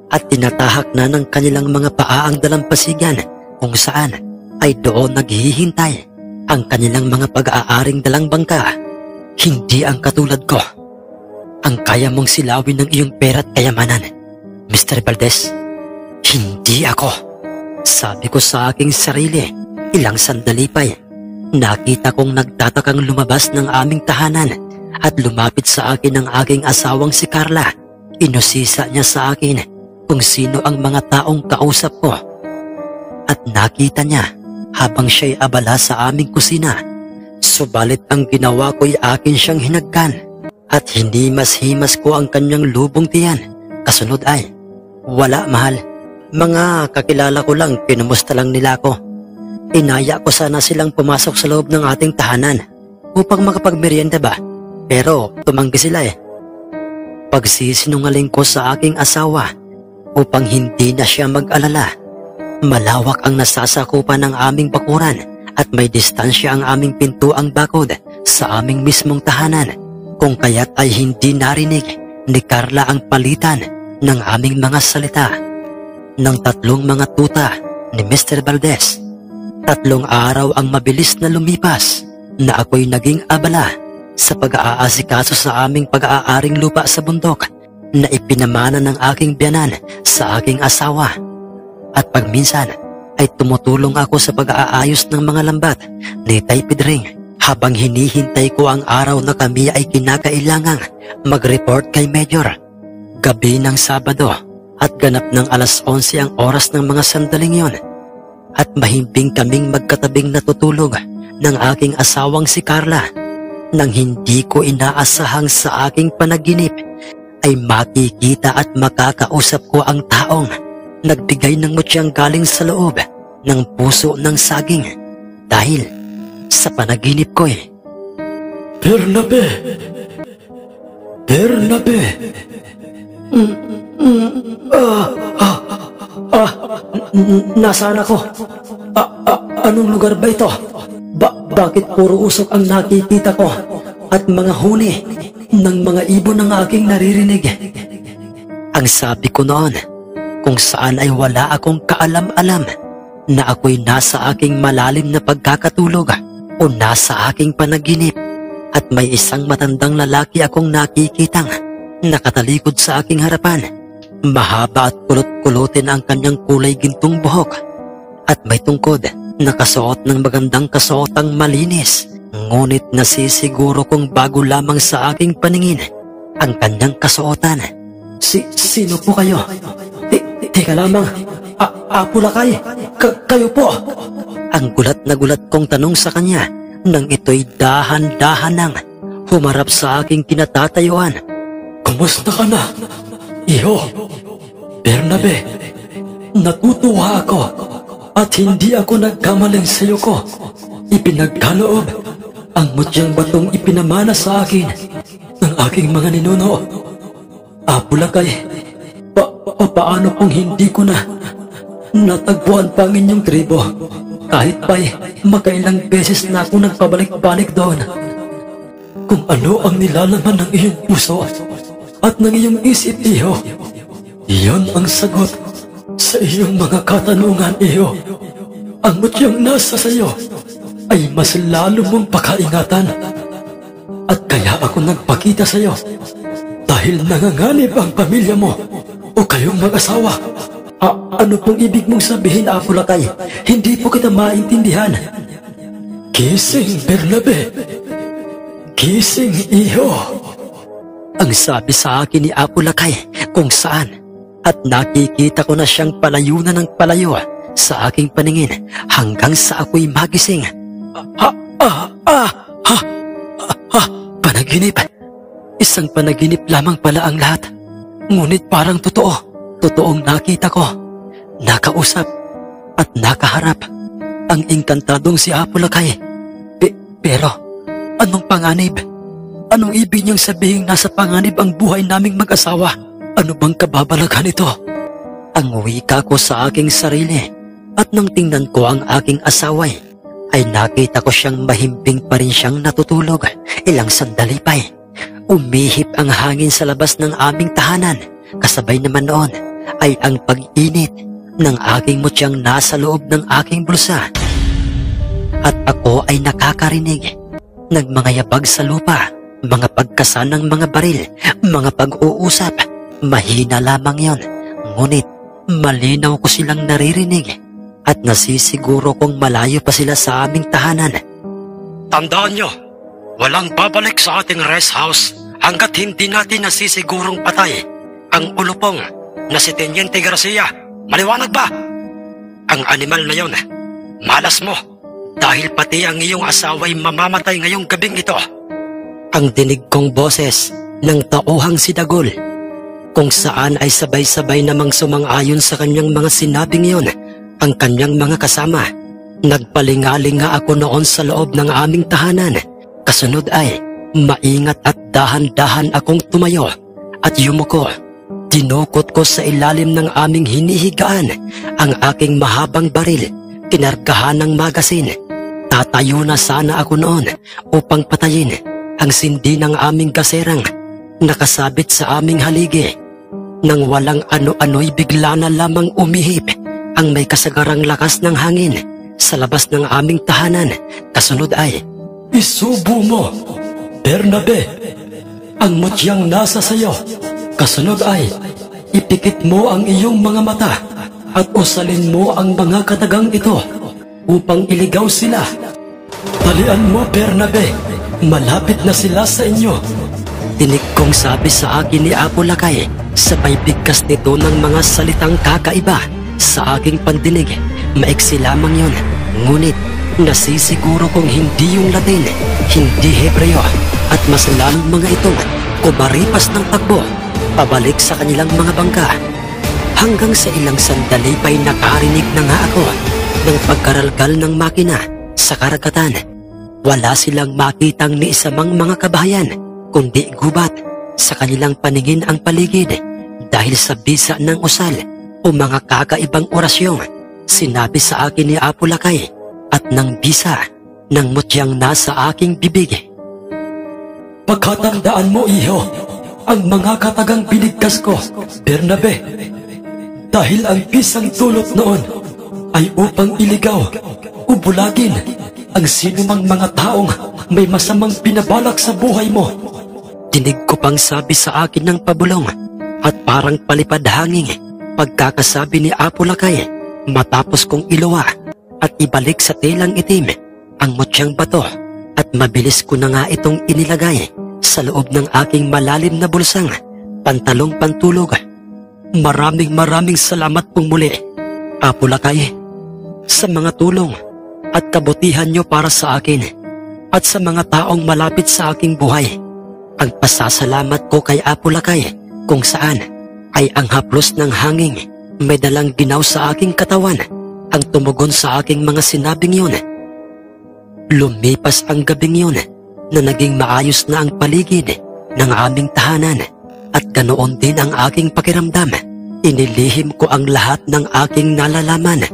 at tinatahak na ng kanilang mga paa ang dalampasigan kung saan ay doon naghihintay ang kanilang mga pag-aaring dalang bangka. Hindi ang katulad ko ang kaya mong silawin ng iyong pera at kayamanan, Mr. Valdez. Hindi ako. Sabi ko sa aking sarili, ilang sandali pa'y nakita kong nagtatakang lumabas ng aming tahanan at lumapit sa akin ang aking asawang si Carla. Inusisa niya sa akin kung sino ang mga taong kausap ko. At nakita niya habang siya'y abala sa aming kusina. Subalit ang ginawa ko'y akin siyang hinagkan at hinimas-himas ko ang kanyang lubong tiyan. Kasunod ay, wala mahal, Mga kakilala ko lang, pinumusta lang nila ako. Inaya ko sana silang pumasok sa loob ng ating tahanan upang makapagmerienda ba, pero tumanggi sila eh. Pagsisinungaling ko sa aking asawa upang hindi na siya mag-alala. Malawak ang nasasakupan ng aming bakuran at may distansya ang aming pintuang bakod sa aming mismong tahanan, kung kaya't ay hindi narinig ni Carla ang palitan ng aming mga salita. Ng 3 mga tuta ni Mr. Valdez, 3 araw ang mabilis na lumipas na ako'y naging abala sa pag-aasikaso sa aming pag-aaring lupa sa bundok na ipinamana ng aking biyanan sa aking asawa. At pagminsan ay tumutulong ako sa pag-aayos ng mga lambat ni Tay Pedring habang hinihintay ko ang araw na kami ay kinakailangang mag-report kay Major. Gabi ng Sabado at ganap ng 11:00 ang oras ng mga sandaling yon, at mahimbing kaming magkatabing natutulog ng aking asawang si Carla. Nang hindi ko inaasahang sa aking panaginip ay makikita at makakausap ko ang taong nagbigay ng mutyang galing sa loob ng puso ng saging dahil sa panaginip ko eh. Bernabe! Bernabe! Nasaan ako? Anong lugar ba ito? Bakit puro usok ang nakikita ko at mga huni ng mga ibon ng aking naririnig? Ang sabi ko noon, kung saan ay wala akong kaalam-alam na ako'y nasa aking malalim na pagkakatulog o nasa aking panaginip at may isang matandang lalaki akong nakikitang nakatalikod sa aking harapan. Mahaba at kulot-kulotin ang kanyang kulay gintong buhok at may tungkod na kasuot ng magandang kasuotang malinis. Ngunit nasisiguro kong bago lamang sa aking paningin ang kanyang kasuotan. Sino po kayo? Teka lamang, Apulakay, kayo po? Ang gulat na gulat kong tanong sa kanya nang ito'y dahan-dahan nang humarap sa aking kinatatayuan. Kumusta ka na, iho? Bernabe, natutuwa ako at hindi ako nagkamaling sa iyo ko. Ipinagkaloob ang mutyang batong ipinamana sa akin ng aking mga ninuno. Apulakay, paano kung hindi ko na natagpuan pa ang inyong tribo? Kahit pa'y makailang beses na ako nagpabalik-balik doon. Kung ano ang nilalaman ng iyong puso at ng iyong isip, iho, iyon ang sagot sa iyong mga katanungan, iho. Ang mutyang nasa sayo ay mas lalo mong pakaingatan. At kaya ako nagpakita sa iyo dahil nanganganib ang pamilya mo o kayong mag-asawa. Ano pong ibig mong sabihin, Apulakay? Hindi po kita maintindihan. Gising, Bernabe. Gising, iho. Ang sabi sa akin ni Apulakay kung saan at nakikita ko na siyang palayo na ng palayo sa aking paningin hanggang sa ako'y magising. Panaginip. Isang panaginip lamang pala ang lahat. Ngunit parang totoo. Totoong nakita ko, nakausap at nakaharap ang engkantadong si Apulakay. Pero anong panganib? Anong ibig niyang sabihin nasa panganib ang buhay naming mag-asawa? Ano bang kababalaghan ito? Ang wika ko sa aking sarili at nang tingnan ko ang aking asaway ay nakita ko siyang mahimbing pa rin siyang natutulog. Ilang sandali pa'y umihip ang hangin sa labas ng aming tahanan. Kasabay naman noon ay ang pag-init ng aking mutyang nasa loob ng aking bulsa. At ako ay nakakarinig ng mga yabag sa lupa, mga pagkasan ng mga baril, mga pag-uusap. Mahina lamang yon, ngunit malinaw ko silang naririnig at nasisiguro kong malayo pa sila sa aming tahanan. Tandaan nyo, walang babalik sa ating rest house hanggat hindi natin nasisigurong patay ang ulupong na si Teniente Garcia. Maliwanag ba? Ang animal na yon, malas mo dahil pati ang iyong asawa'y mamamatay ngayong gabing ito. Ang dinig kong boses ng tauhang si Dagol. kung saan ay sabay-sabay namang sumang-ayon sa kanyang mga sinabing iyon ang kanyang mga kasama. Nagpalingalinga ako noon sa loob ng aming tahanan. Kasunod ay maingat at dahan-dahan akong tumayo at yumuko. Dinukot ko sa ilalim ng aming hinihigaan ang aking mahabang baril, kinargahan ng magasin. Tatayo na sana ako noon upang patayin ang sindi ng aming gaserang nakasabit sa aming haligi. Nang walang ano-ano'y bigla na lamang umihip ang may kasagarang lakas ng hangin sa labas ng aming tahanan. Kasunod ay, Isubo mo, Bernabe, ang mutyang nasa sayo. Kasunod ay, ipikit mo ang iyong mga mata at usalin mo ang mga katagang ito upang iligaw sila. Talian mo, Bernabe, malapit na sila sa inyo. Tinig kong sabi sa akin ni Apo Lakay, sabay bigkas nito ng mga salitang kakaiba sa aking pandinig. Maiksi lamang yun, ngunit nasisiguro kong hindi yung Latin, hindi Hebreo, at mas lalong mga itong kumaripas ng takbo pabalik sa kanilang mga bangka. Hanggang sa ilang sandali pa'y nakarinig na nga ako ng pagkaralgal ng makina sa karagatan. Wala silang makitang ni isa mang mga kabahayan, kundi gubat sa kanilang paningin ang paligid dahil sa bisa ng usal o mga kakaibang orasyong sinabi sa akin ni Apo Lakay at ng bisa ng mutyang nasa aking bibig. Pagkatandaan mo, iho, ang mga katagang binigkas ko, Bernabe, dahil ang bisang dulot noon ay upang iligaw o bulagin ang sinumang mga taong may masamang binabalak sa buhay mo. Dinig ko pang sabi sa akin ng pabulong at parang palipad hangin pagkakasabi ni Apo Lakay matapos kong iluwa at ibalik sa telang itim ang mutyang bato at mabilis ko na nga itong inilagay sa loob ng aking malalim na bulsang pantalong pantulog. Maraming salamat pong muli, Apo Lakay, sa mga tulong at kabutihan nyo para sa akin at sa mga taong malapit sa aking buhay. Ang pasasalamat ko kay Apo Lakay kung saan ay ang haplos ng hangin may dalang ginaw sa aking katawan ang tumugon sa aking mga sinabing yun. Lumipas ang gabing yun na naging maayos na ang paligid ng aming tahanan at ganoon din ang aking pakiramdam. Inilihim ko ang lahat ng aking nalalaman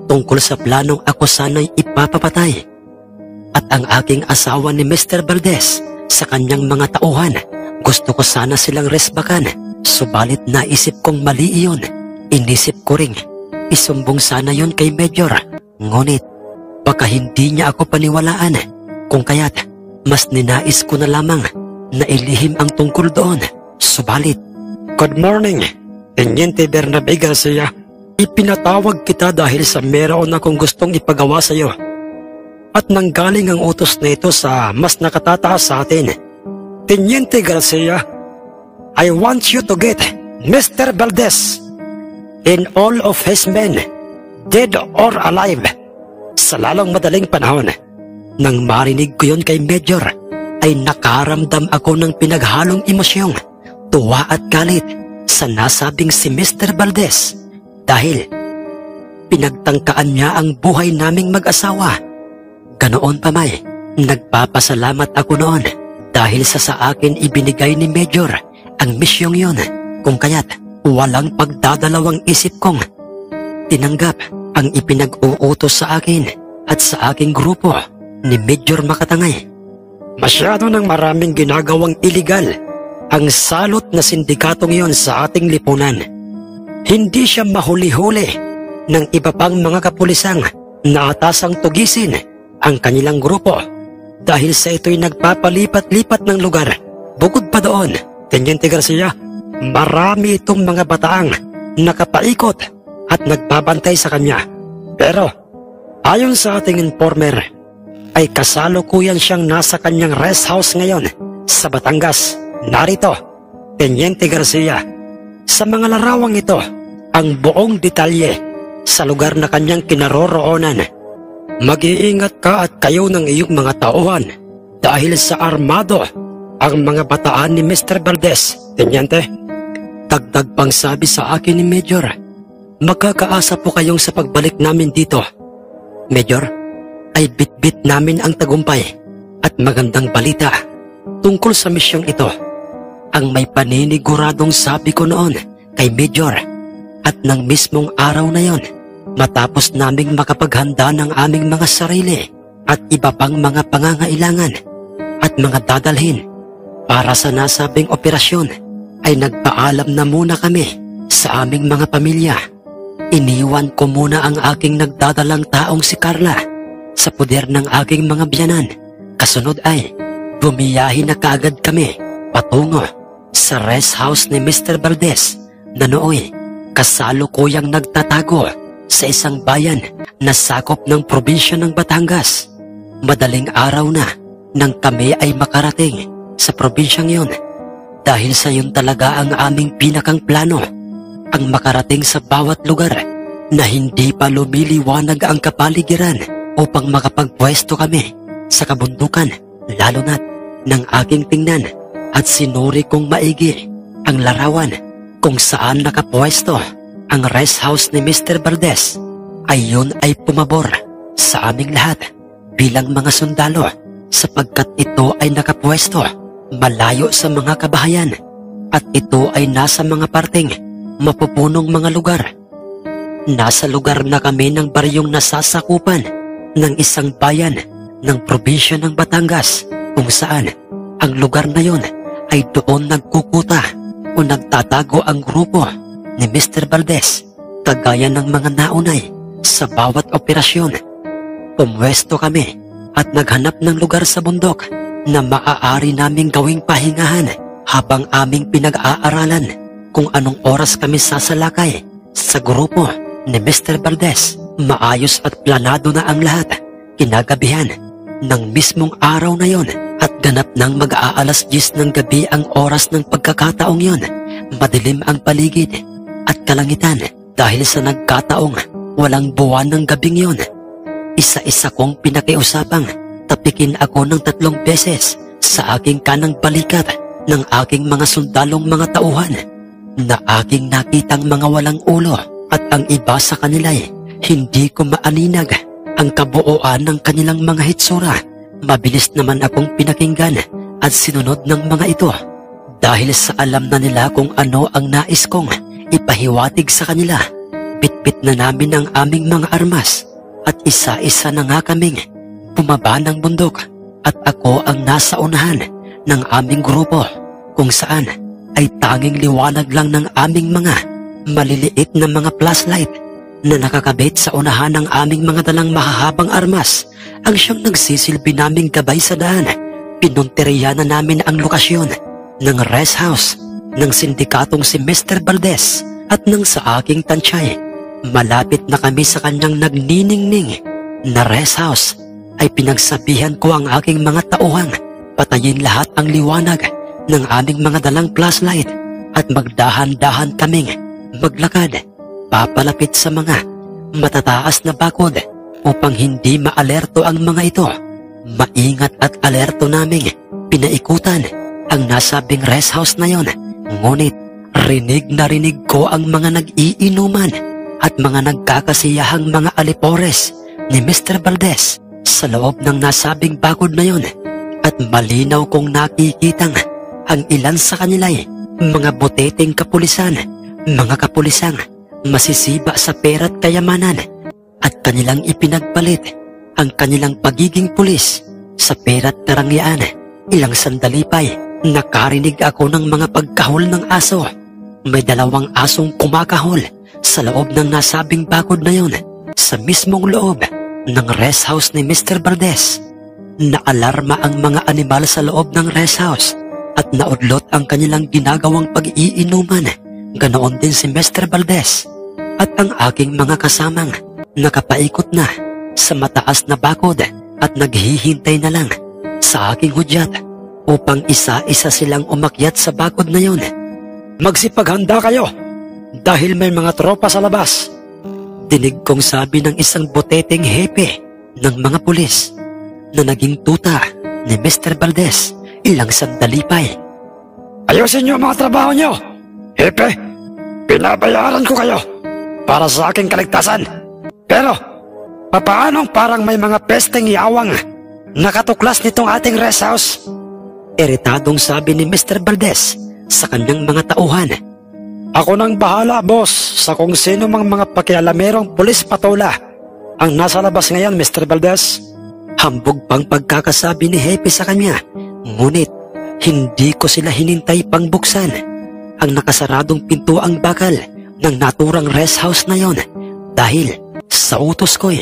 tungkol sa planong ako sana'y ipapapatay at ang aking asawa ni Mr. Valdez sa kanyang mga tauhan. Gusto ko sana silang resbakan, subalit naisip kong mali iyon. Inisip ko ring isumbong sana yon kay Major, ngunit baka hindi niya ako paniwalaan, kung kaya't mas ninais ko na lamang na ilihim ang tungkol doon. Subalit, Good morning, Teniente Bernabe Garcia. Ipinatawag kita dahil sa meron akong gustong ipagawa sa iyo. At nanggaling ang utos na ito sa mas nakatataas sa atin. Teniente Garcia, I want you to get Mr. Valdez and all of his men, dead or alive, sa lalong madaling panahon. Nang marinig ko yon kay Major, ay nakaramdam ako ng pinaghalong emosyong, tuwa at galit sa nasabing si Mr. Valdez dahil pinagtangkaan niya ang buhay naming mag-asawa. Ganoon pa may, nagpapasalamat ako noon dahil sa akin ibinigay ni Major ang misyong yon, kung kaya't walang pagdadalawang isip kong tinanggap ang ipinag-uutos sa akin at sa aking grupo ni Major Makatangay. Masyado nang maraming ginagawang iligal ang salot na sindikatong yon sa ating lipunan. Hindi siya mahuli-huli ng iba pang mga kapulisang na atasang tugisin ang kanilang grupo dahil sa ito'y nagpapalipat-lipat ng lugar. Bukod pa doon, Teniente Garcia, marami itong mga bataang nakapaikot at nagbabantay sa kanya. Pero ayon sa ating informer, ay kasalukuyan siyang nasa kanyang rest house ngayon sa Batangas. Narito, Teniente Garcia, sa mga larawang ito ang buong detalye sa lugar na kanyang kinaroroonan. Mag-iingat ka at kayo ng iyong mga tauhan dahil sa armado ang mga bataan ni Mr. Valdez, Teniente. Dagdag pang sabi sa akin ni Major, magkakaasa po kayong sa pagbalik namin dito, Major, ay bitbit namin ang tagumpay at magandang balita tungkol sa misyong ito. Ang may paniniguradong sabi ko noon kay Major, at ng mismong araw na yon, matapos naming makapaghanda ng aming mga sarili at iba pang mga pangangailangan at mga dadalhin para sa nasabing operasyon, ay nagpaalam na muna kami sa aming mga pamilya. Iniwan ko muna ang aking nagdadalang taong si Carla sa poder ng aking mga biyanan. Kasunod ay bumiyahin na kaagad kami patungo sa rest house ni Mr. Valdez na nooy kasalukuyang nagtatago sa isang bayan na sakop ng probinsya ng Batangas. Madaling araw na nang kami ay makarating sa probinsyang yon, dahil sa yun talaga ang aming pinakang plano, ang makarating sa bawat lugar na hindi pa lumiliwanag ang kapaligiran upang makapagpwesto kami sa kabundukan, lalo na't nang aking tingnan at sinuri kong maigi ang larawan kung saan nakapwesto ang rest house ni Mr. Valdez, ay yun ay pumabor sa aming lahat bilang mga sundalo, sapagkat ito ay nakapwesto malayo sa mga kabahayan at ito ay nasa mga parteng mapupunong mga lugar. Nasa lugar na kami ng baryong nasasakupan ng isang bayan ng probinsya ng Batangas, kung saan ang lugar na yon ay doon nagkukuta o nagtatago ang grupo ni Mr. Valdez, kagaya ng mga naunay sa bawat operasyon. Pumwesto kami at naghanap ng lugar sa bundok na maaari naming gawing pahingahan habang aming pinag-aaralan kung anong oras kami sasalakay sa grupo ni Mr. Valdez. Maayos at planado na ang lahat. Kinagabihan ng mismong araw na yon at ganap ng mag-aalas 10 ng gabi ang oras ng pagkakataong yon. Madilim ang paligid at kalangitan dahil sa nagkataong walang buwan ng gabing yon. Isa-isa kong pinakiusapang tapikin ako ng 3 beses sa aking kanang balikat ng aking mga sundalong mga tauhan na aking nakitang mga walang ulo, at ang iba sa kanila'y hindi ko maaninag ang kabuuan ng kanilang mga hitsura. Mabilis naman akong pinakinggan at sinunod ng mga ito dahil sa alam na nila kung ano ang nais kong ipahiwatig sa kanila. Bitbit na namin ang aming mga armas at isa-isa na nga kaming bumaba ng bundok, at ako ang nasa unahan ng aming grupo, kung saan ay tanging liwanag lang ng aming mga maliliit na mga flashlight na nakakabit sa unahan ng aming mga dalang mahahabang armas ang siyang nagsisilbi naming gabay sa daan. Pinunteriya na namin ang lokasyon ng rest house ng sindikatong si Mr. Valdez, at nang sa aking tansay, malapit na kami sa kanyang nagniningning na rest house, ay pinagsabihan ko ang aking mga tauhang patayin lahat ang liwanag ng aming mga dalang flashlight at magdahan-dahan kaming maglakad papalapit sa mga matataas na bakod upang hindi maalerto ang mga ito. Maingat at alerto naming pinaikutan ang nasabing rest house na yon, ngunit rinig na rinig ko ang mga nag-iinuman at mga nagkakasiyahang mga alipores ni Mr. Valdez sa loob ng nasabing bakod na yon, at malinaw kong nakikitang ang ilan sa kanila'y mga boteteng kapulisan, mga kapulisang masisiba sa pera at kayamanan, at kanilang ipinagpalit ang kanilang pagiging pulis sa pera at karangyaan. Ilang sandali pa'y nakarinig ako ng mga pagkahol ng aso. May 2 asong kumakahol sa loob ng nasabing bakod na yon, sa mismong loob ng rest house ni Mr. Valdez. Naalarma ang mga animal sa loob ng rest house at naudlot ang kanilang ginagawang pag-iinuman. Ganoon din si Mr. Valdez at ang aking mga kasamang nakapaikot na sa mataas na bakod at naghihintay na lang sa aking hudyat upang isa-isa silang umakyat sa bakod na yon. Magsipaghanda kayo dahil may mga tropa sa labas, dinig kong sabi ng isang boteteng hepe ng mga pulis na naging tuta ni Mr. Valdez. Ilang sandali pa'y, ayusin niyo ang mga trabaho niyo! Hepe, pinabayaran ko kayo para sa aking kaligtasan. Pero, papaanong parang may mga pesteng iawang nakatuklas nitong ating rest house? Iritadong sabi ni Mr. Valdez sa kanyang mga tauhan. Ako nang bahala, boss, sa kung sino mang mga pakialamerong pulis patola ang nasa labas ngayon, Mr. Valdez. Hambog pang pagkakasabi ni Hepe sa kanya, ngunit hindi ko sila hinintay pang buksan. Ang nakasaradong pinto ang bakal ng naturang rest house na yon dahil sa utos ko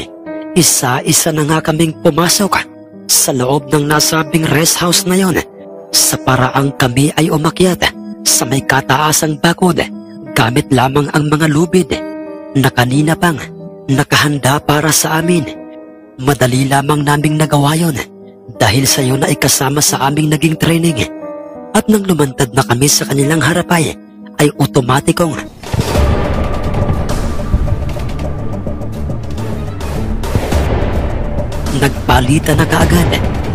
isa-isa na nga kaming pumasok sa loob ng nasabing rest house na yon sa paraang kami ay umakyat sa may kataasang bakod gamit lamang ang mga lubid na kanina pang nakahanda para sa amin. Madali lamang naming nagawa yon dahil sa iyo na ikasama sa aming naging training. At nang lumantad na kami sa kanilang harapay, ay otomatikong nagpalitan na kaagad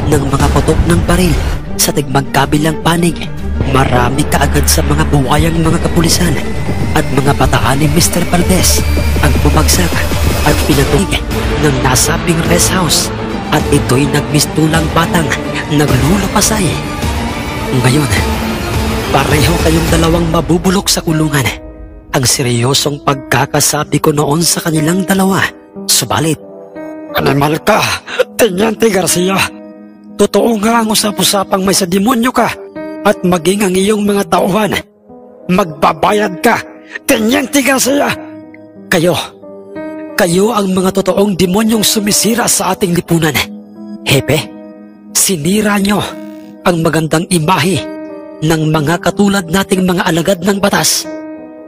ng mga putok ng baril sa tigmagkabilang panig. Marami kaagad sa mga buwayang mga kapulisan at mga bataan ni Mr. Valdez ang bumagsak at pinatuig ng nasabing rest house at ito'y nagmistulang batang naglulupasay. Ngayon, pareho kayong dalawang mabubulok sa kulungan. Ang seryosong pagkakasabi ko noon sa kanilang dalawa. Subalit, animal ka, Teniente Garcia. Totoo nga ang usap-usapang may sa demonyo ka at maging ang iyong mga tauhan. Magbabayad ka, Teniente Garcia. Kayo ang mga totoong demonyong sumisira sa ating lipunan. Hepe, sinira nyo ang magandang imahe ng mga katulad nating mga alagad ng batas.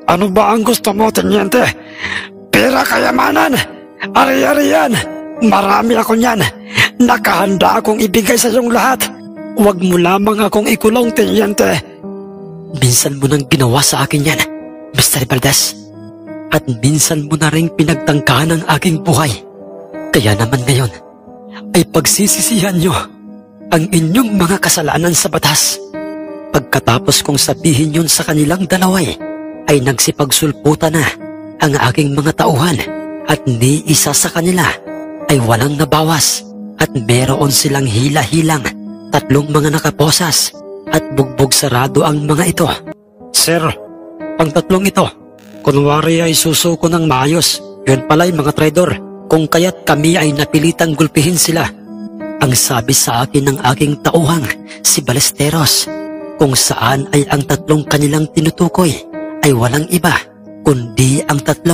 Ano ba ang gusto mo, Teniente? Pera, kayamanan, ari-arian. Marami ako niyan. Nakahanda akong ibigay sa iyong lahat. Huwag mo lamang akong ikulong, Teniente. Minsan mo nang ginawa sa akin yan, Mr. Valdez. At minsan mo na rin pinagtangkahan ang aking buhay. Kaya naman ngayon ay pagsisisihan nyo ang inyong mga kasalanan sa batas. Pagkatapos kong sabihin yun sa kanilang dalawa ay nagsipagsulputan na ang aking mga tauhan at ni isa sa kanila ay walang nabawas at meron silang hila-hilang 3 mga nakaposas at bugbog sarado ang mga ito. Sir, ang 3 ito, kunwari ay susuko ng maayos. Yun pala'y mga traidor, kung kaya't kami ay napilitang gulpihin sila. Ang sabi sa akin ng aking tauhang, si Ballesteros, kung saan ay ang 3 kanilang tinutukoy ay walang iba, kundi ang 3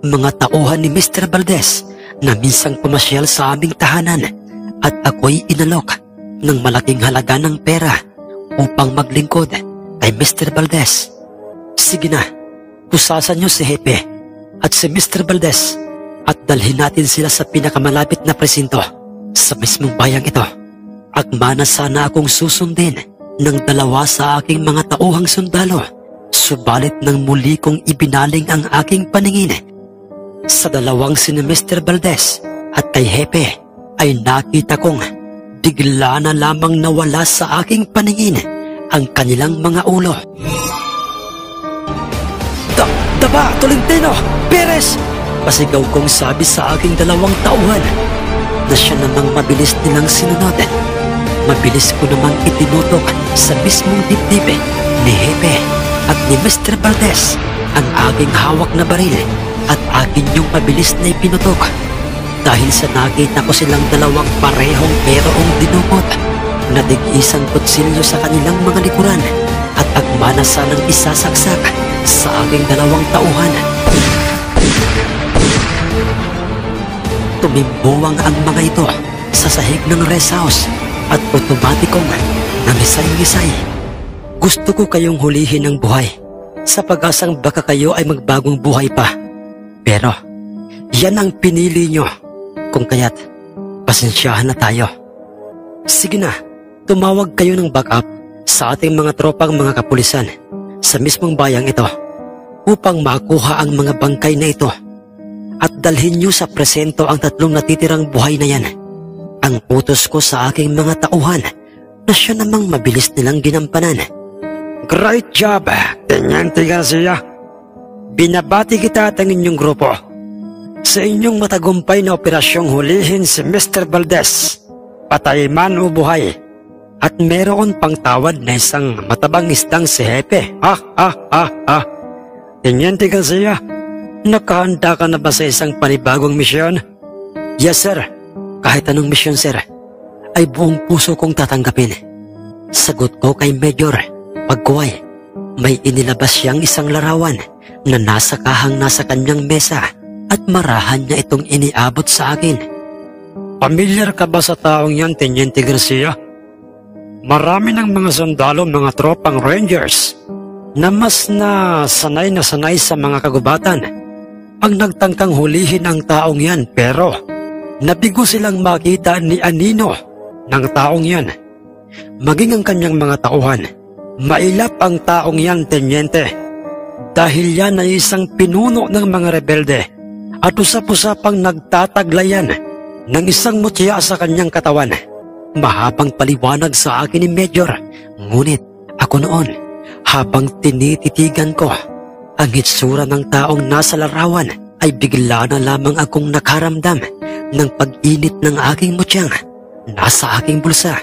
mga tauhan ni Mr. Valdez na minsang pumasyal sa aming tahanan at ako'y inalok ng malaking halaga ng pera upang maglingkod kay Mr. Valdez. Sige na, pusasan niyo si Hepe at si Mr. Valdez at dalhin natin sila sa pinakamalapit na presinto sa mismong bayang ito. Akma na sana akong susundin ng 2 sa aking mga tauhang sundalo, subalit nang muli kong ibinaling ang aking paningin sa 2 sina Mr. Valdez at kay Hepe, ay nakita kong bigla na lamang nawala sa aking paningin ang kanilang mga ulo. Daba, Tolentino, Perez! Pasigaw kong sabi sa aking 2 tauhan na siya namang mabilis nilang sinunod. Mabilis ko namang itinutok sa mismong dibdib ni Hepe at ni Mr. Valdez ang aking hawak na baril at akin yung mabilis na ipinutok. Dahil sa nakita ko silang 2 parehong merong dinukot na dig-isang kutsilyo sa kanilang mga likuran at akma na sanang isasaksak sa aking 2 tauhan. Tumimbuwang ang mga ito sa sahig ng rest house at otomatikong nangisay-ngisay. Gusto ko kayong hulihin ng buhay sa pag-asang baka kayo ay magbagong buhay pa. Pero yan ang pinili nyo, kung kaya't pasensyahan na tayo. Sige na, tumawag kayo ng backup sa ating mga tropang mga kapulisan sa mismong bayang ito upang makuha ang mga bangkay na ito at dalhin nyo sa presento ang 3 natitirang buhay na yan. Ang utos ko sa aking mga tauhan na siya namang mabilis nilang ginampanan. Great job, Teniente Garcia. Binabati kita at ang inyong grupo sa inyong matagumpay na operasyong hulihin si Mr. Valdez, patay man o buhay, at meron pang tawad na isang matabang isdang si Hepe. Teniente Garcia, nakahanda ka na ba sa isang panibagong misyon? Yes, sir. Kahit anong misyon, sir, ay buong puso kong tatanggapin. Sagot ko kay Major pagkuway. May inilabas siyang isang larawan na nasa kahang nasa kanyang mesa at marahan niya itong iniabot sa akin. Pamilyar ka ba sa taong yan, Teniente Garcia? Marami ng mga sundalo, mga tropang Rangers na mas sanay sa mga kagubatan ang nagtangkang hulihin ang taong yan, pero nabigo silang makita ni Anino ng taong yan. Maging ang kanyang mga tauhan, mailap ang taong yan, Teniente, dahil yan ay isang pinuno ng mga rebelde at usap-usapang nagtataglayan ng isang mutya sa kanyang katawan. Mahabang paliwanag sa akin ni Major, ngunit ako noon, habang tinititigan ko ang hitsura ng taong nasa larawan, ay bigla na lamang akong nakaramdam ng pag-init ng aking mutyang nasa aking bulsa.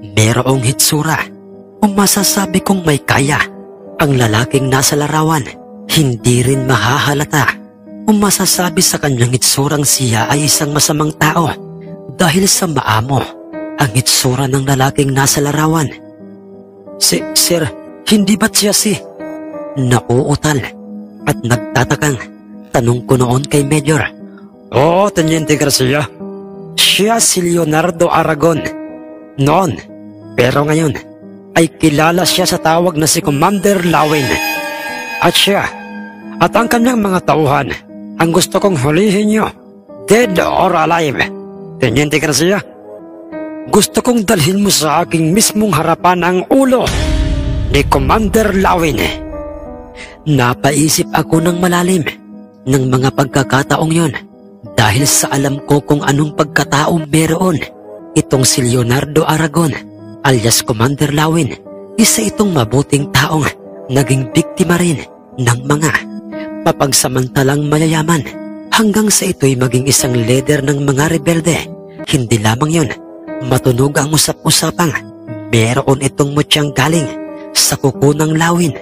Merong hitsura kung masasabi kong may kaya ang lalaking nasa larawan. Hindi rin mahahalata kung masasabi sa kanyang hitsurang siya ay isang masamang tao dahil sa maamo ang hitsura ng lalaking nasa larawan. Sir, hindi ba't siya si... Nauutal at nagtatakang tanong ko noon kay Major. Oo, Teniente Garcia. Siya si Leonardo Aragon noon, pero ngayon ay kilala siya sa tawag na si Commander Lawin. At siya at ang kanyang mga tauhan ang gusto kong hulihin niyo, dead or alive. Teniente Garcia, gusto kong dalhin mo sa aking mismong harapan ang ulo ni Commander Lawin. Napaisip ako ng malalim ng mga pagkakataong yon dahil sa alam ko kung anong pagkatao meron itong si Leonardo Aragon alias Commander Lawin. Isa itong mabuting taong naging biktima rin ng mga papagsamantalang mayayaman hanggang sa ito'y maging isang leader ng mga rebelde. Hindi lamang yon, matunog ang usap-usapang meron itong mutyang galing sa kuko ng Lawin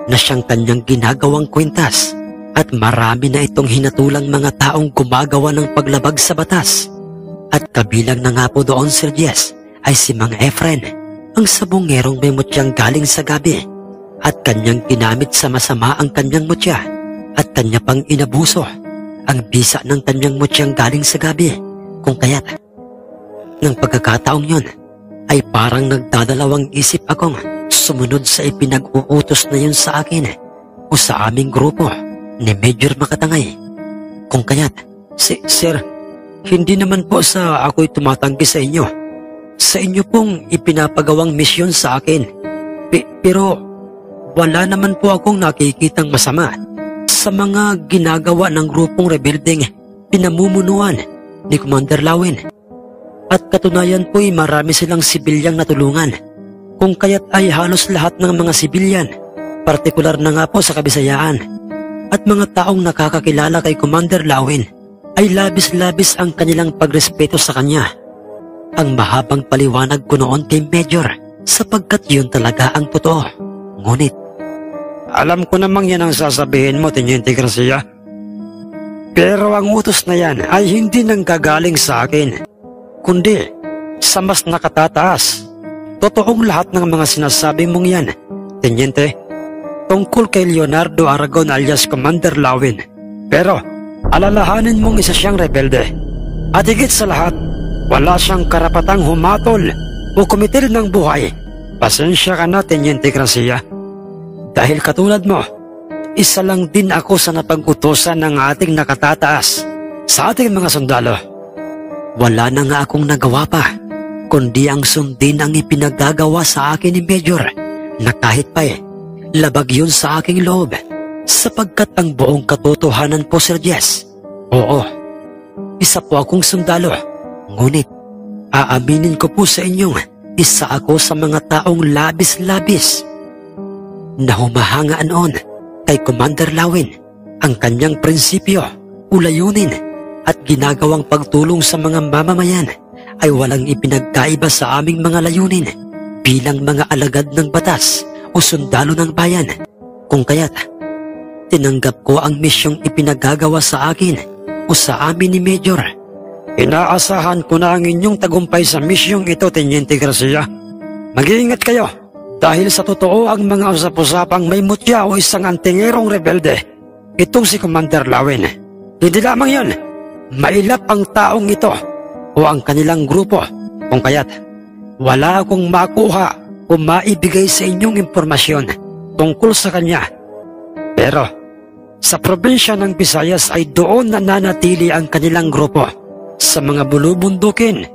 na siyang kanyang ginagawang kwintas at marami na itong hinatulang mga taong gumagawa ng paglabag sa batas. At kabilang na nga po doon, Sir Jess, ay si Mang Efren, ang sabongerong may mutyang galing sa gabi at kanyang ginamit sa masama ang kanyang mutya at kanya pang inabuso ang bisa ng kanyang mutyang galing sa gabi. Kung kaya't ng pagkakataong yon ay parang nagdadalawang isip akong sumunod sa ipinag-uutos na yun sa akin o sa aming grupo ni Major Makatangay. Kung kaya't, Sir, hindi naman po sa ako'y tumatanggi sa inyo. Sa inyo pong ipinapagawang misyon sa akin. Pero wala naman po akong nakikitang masama sa mga ginagawa ng grupong rebeldeng pinamumunuan ni Commander Lawin. At katunayan po'y marami silang sibilyang natulungan. Kung kaya't ay halos lahat ng mga sibilyan, partikular na nga po sa Kabisayaan, at mga taong nakakakilala kay Commander Lawin, ay labis-labis ang kanilang pagrespeto sa kanya. Ang mahabang paliwanag ko noon kay Major, sapagkat yun talaga ang totoo. Ngunit, alam ko namang yan ang sasabihin mo, Teniente Garcia. Pero ang utos na yan ay hindi nanggagaling sa akin, kundi sa mas nakatataas. Totoong lahat ng mga sinasabi mong yan, Teniente, tungkol kay Leonardo Aragon alias Commander Lawin. Pero alalahanin mong isa siyang rebelde. At higit sa lahat, wala siyang karapatang humatol o kumitil ng buhay. Pasensya ka na, Teniente Garcia. Dahil katulad mo, isa lang din ako sa napag-utosan ng ating nakatataas sa ating mga sundalo. Wala na nga akong nagawa pa kundi ang sundin ang ipinagagawa sa akin ni Major na kahit pa labag yun sa aking loob sapagkat ang buong katotohanan po, Sir Jess. Oo, isa po akong sundalo, ngunit aaminin ko po sa inyong isa ako sa mga taong labis-labis na humahanga noon kay Commander Lawin ang kanyang prinsipyo, ulayunin at ginagawang pagtulong sa mga mamamayan ay walang ipinagkaiba sa aming mga layunin bilang mga alagad ng batas o sundalo ng bayan. Kung kaya't tinanggap ko ang misyong ipinagagawa sa akin o sa amin ni Major. Inaasahan ko na ang inyong tagumpay sa misyong ito, Teniente Garcia. Mag-iingat kayo dahil sa totoo ang mga usap-usapang may mutya o isang antingerong rebelde. Itong si Commander Lawin. Hindi lamang yon, mailap ang taong ito o ang kanilang grupo. Kung kaya't wala akong makuha o maibigay sa inyong impormasyon tungkol sa kanya. Pero sa probinsya ng Visayas ay doon nananatili ang kanilang grupo sa mga bulubundukin,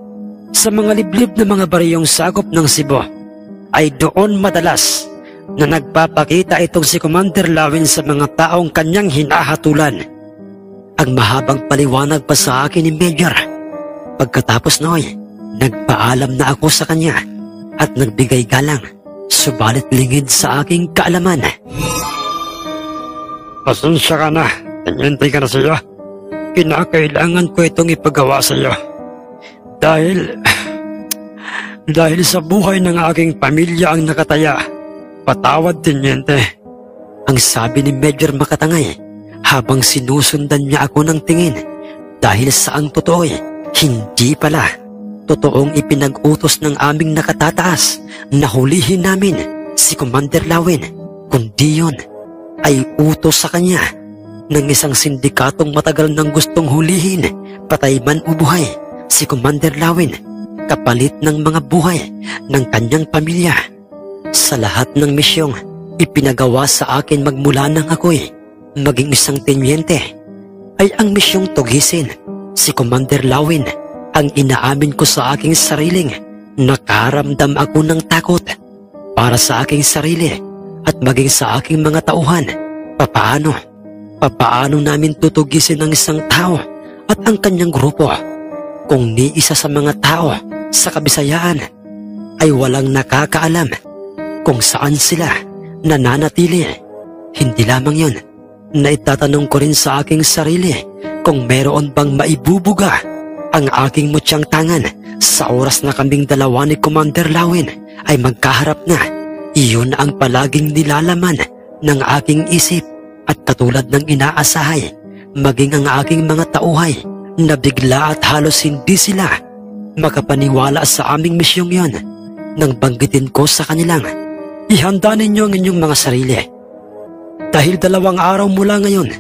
sa mga liblib na mga bariyong sakop ng Cebu. Ay doon madalas na nagpapakita itong si Commander Lawin sa mga taong kanyang hinahatulan. Ang mahabang paliwanag pa sa akin ni Major. Pagkatapos noy, nagpaalam na ako sa kanya at nagbigay galang, subalit lingid sa aking kaalaman. Pasensya ka na, Teniente Garcia. Kinakailangan ko itong ipagawa sa iyo. Dahil sa buhay ng aking pamilya ang nakataya. Patawad, Teniente. Ang sabi ni Major Makatangay habang sinusundan niya ako ng tingin. Dahil sa ang totoo'y hindi pala totoong ipinag-utos ng aming nakatataas na hulihin namin si Commander Lawin, kundi yun ay utos sa kanya ng isang sindikatong matagal nang gustong hulihin, patay man o buhay, si Commander Lawin kapalit ng mga buhay ng kanyang pamilya. Sa lahat ng misyong ipinagawa sa akin magmula nang ako'y maging isang tenyente, ay ang misyong tugisin si Commander Lawin ang inaamin ko sa aking sariling nakaramdam ako ng takot para sa aking sarili at maging sa aking mga tauhan. Papaano namin tutugisin ang isang tao at ang kanyang grupo kung ni isa sa mga tao sa Kabisayaan ay walang nakakaalam kung saan sila nananatili. Hindi lamang yun, naitatanong ko rin sa aking sarili kung meron bang maibubuga ang aking mutyang tangan sa oras na kaming dalawa ni Commander Lawin ay magkaharap na. Iyon ang palaging nilalaman ng aking isip at katulad ng inaasahay, maging ang aking mga tauhay na bigla at halos hindi sila makapaniwala sa aming misyong yon nang banggitin ko sa kanilang, ihanda ninyo ang inyong mga sarili. Dahil 2 araw mula ngayon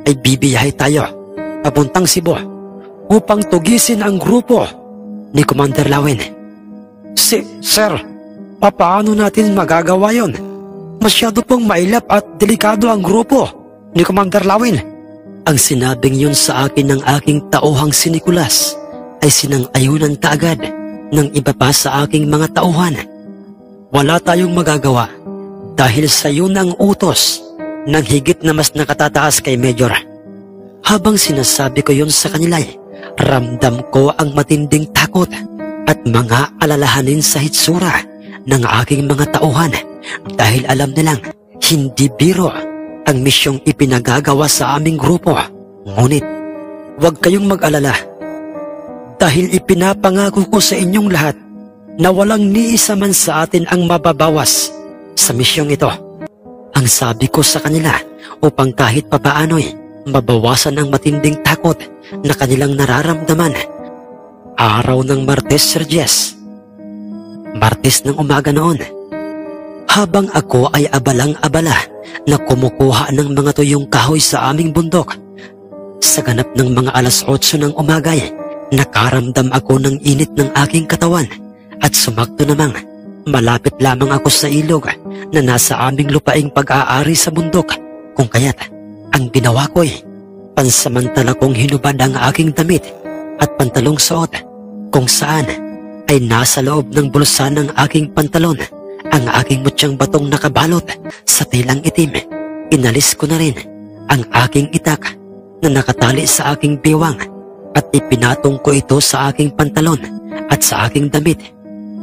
ay bibiyahe tayo papuntang Cebu upang tugisin ang grupo ni Commander Lawin. Sir, paano natin magagawa yon? Masyado pong mailap at delikado ang grupo ni Commander Lawin. Ang sinabing yun sa akin ng aking tauhang si Nicolas ay sinang-ayunan kaagad ng iba pa sa aking mga tauhan. Wala tayong magagawa dahil sa yun ang utos ng higit na mas nakatataas kay Major. Habang sinasabi ko yun sa kanila, ramdam ko ang matinding takot at mga alalahanin sa hitsura ng aking mga tauhan dahil alam nilang hindi biro ang misyong ipinagagawa sa aming grupo. Ngunit huwag kayong mag-alala dahil ipinapangako ko sa inyong lahat na walang ni isa man sa atin ang mababawas sa misyong ito. Ang sabi ko sa kanila upang kahit papaano'y mabawasan ang matinding takot na kanilang nararamdaman. Araw ng Martes, Sir Jess. Martes ng umaga noon. Habang ako ay abalang-abala na kumukuha ng mga tuyong kahoy sa aming bundok. Sa ganap ng mga 8:00 ng umaga ay nakaramdam ako ng init ng aking katawan at sumakto namang malapit lamang ako sa ilog na nasa aming lupaing pag-aari sa bundok. Kung kaya't ang ginawa ko ay pansamantala kong hinubad ang aking damit at pantalong suot kung saan ay nasa loob ng bulsa ng aking pantalon ang aking mutyang batong nakabalot sa telang itim. Inalis ko na rin ang aking itak na nakatali sa aking biwang at ipinatong ko ito sa aking pantalon at sa aking damit.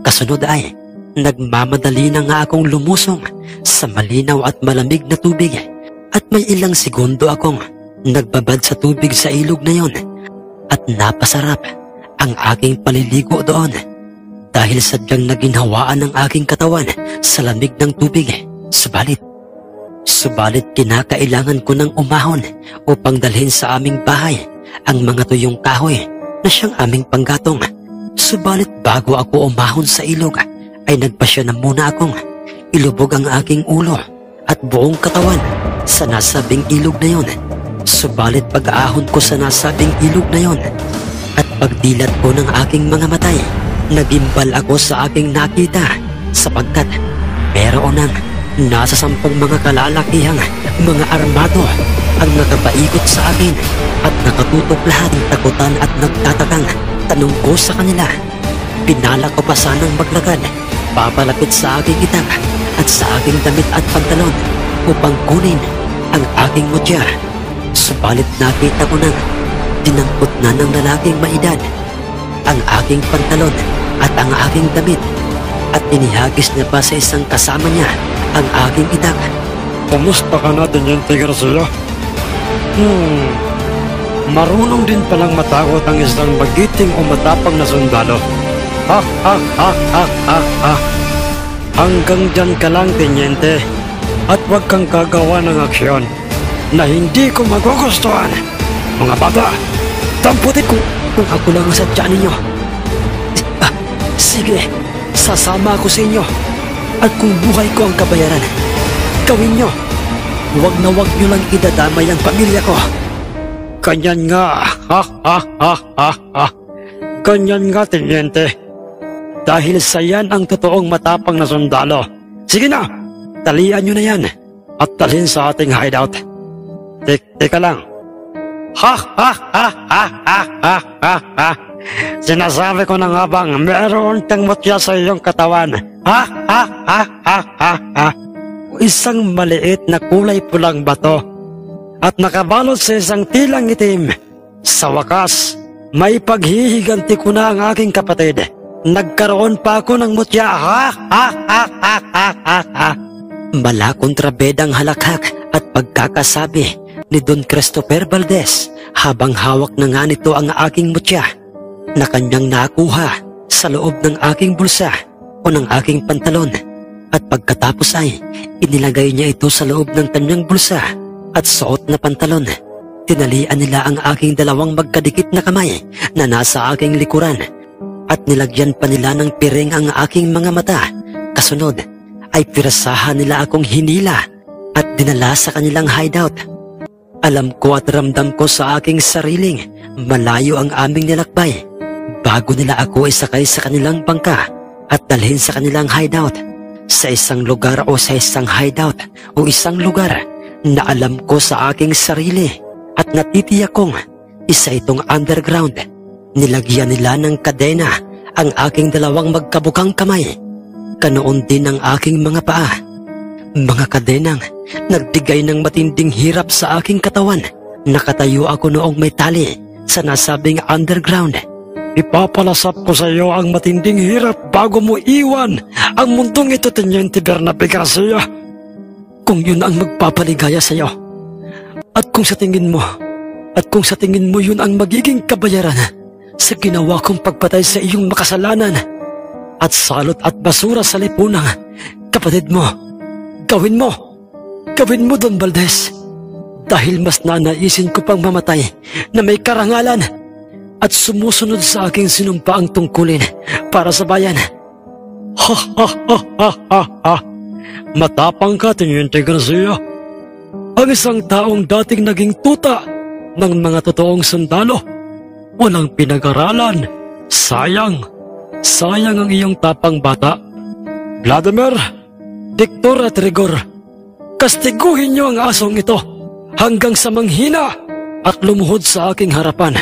Kasunod ay Nagmamadali na nga akong lumusong sa malinaw at malamig na tubig at may ilang segundo akong nagbabad sa tubig sa ilog na yon at napasarap ang aking paliligo doon dahil sadyang naginhawaan ng aking katawan sa lamig ng tubig. Subalit kinakailangan ko ng umahon upang dalhin sa aming bahay ang mga tuyong kahoy na siyang aming panggatong. Subalit bago ako umahon sa ilog ay nagpasya na muna akong ilubog ang aking ulo at buong katawan sa nasabing ilog na yon. Subalit pag-aahon ko sa nasabing ilog na yon at pagdilat ko ng aking mga matay, nagimbal ako sa aking nakita sapagkat meron ng nasa 10 mga kalalakihang mga armado ang nakapaikot sa akin at nakatutok lahat ng takutan at nagtatakang tanong ko sa kanila. Pinala ko pa sanang maglakad papalapit sa aking itak at sa aking damit at pantalon upang kunin ang aking mutya. Subalit nakita ko nang dinampot na ng lalaking maedad ang aking pantalon at ang aking damit at inihagis niya pa sa isang kasama niya ang aking itak. Kamusta ka na, Teniente Garcia? Marunong din palang matakot ang isang magiting o matapang na sundalo. Hanggang dyan ka lang, Teniente, at huwag kang gagawa ng aksyon na hindi ko magugustuhan. Mga bata, tamputin kung ako lang ang sadya ninyo. Sige, sasama ako sa inyo at kung buhay ko ang kabayaran, gawin nyo. Huwag na huwag nyo lang idadamay ang pamilya ko. Ganyan nga, ganyan nga, Teniente. Dahil sa yan ang totoong matapang na sundalo. Sige na, talian nyo na yan at dalhin sa ating hideout. Teka lang. Sinasabi ko na nga bang meron kang mutya sa iyong katawan? Isang maliit na kulay pulang bato at nakabalot sa isang tilang itim. Sa wakas, may paghihiganti ko na ang aking kapatid. Nagkaroon pa ako ng mutya. Mala kontrabedang halakhak at pagkakasabi ni Don Christopher Valdez habang hawak na nga nito ang aking mutya na kanyang nakuha sa loob ng aking bulsa o ng aking pantalon at pagkatapos ay inilagay niya ito sa loob ng kanyang bulsa at suot na pantalon. Tinalian nila ang aking dalawang magkadikit na kamay na nasa aking likuran at nilagyan pa nila ng piring ang aking mga mata. Kasunod ay pirasahan nila akong hinila at dinala sa kanilang hideout. Alam ko at ramdam ko sa aking sariling malayo ang aming nilakbay bago nila ako isakay sa kanilang bangka at dalhin sa kanilang hideout. Sa isang lugar o sa isang hideout o isang lugar na alam ko sa aking sarili at natitiyak kong isa itong underground. Nilagyan nila ng kadena ang aking dalawang magkabukang kamay, kanoon din ang aking mga paa. Mga kadenang nagbigay ng matinding hirap sa aking katawan. Nakatayo ako noong may tali sa nasabing underground. Ipapalasap ko sa iyo ang matinding hirap bago mo iwan ang mundong ito, Teniente Bernabe Garcia. Kung yun ang magpapaligaya sa iyo at kung sa tingin mo yun ang magiging kabayaran sa ginawa kong pagpatay sa iyong makasalanan at salot at basura sa lipunang kapatid mo, gawin mo, Don Valdez, dahil mas nanaisin ko pang mamatay na may karangalan at sumusunod sa aking sinumpaang tungkulin para sa bayan. Matapang ka, Teniente Garcia. Ang isang taong dating naging tuta ng mga totoong sundalo. Walang pinag-aralan. Sayang ang iyong tapang bata. Vladimir, Victor at Rigor, kastiguhin niyo ang asong ito hanggang sa manghina at lumuhod sa aking harapan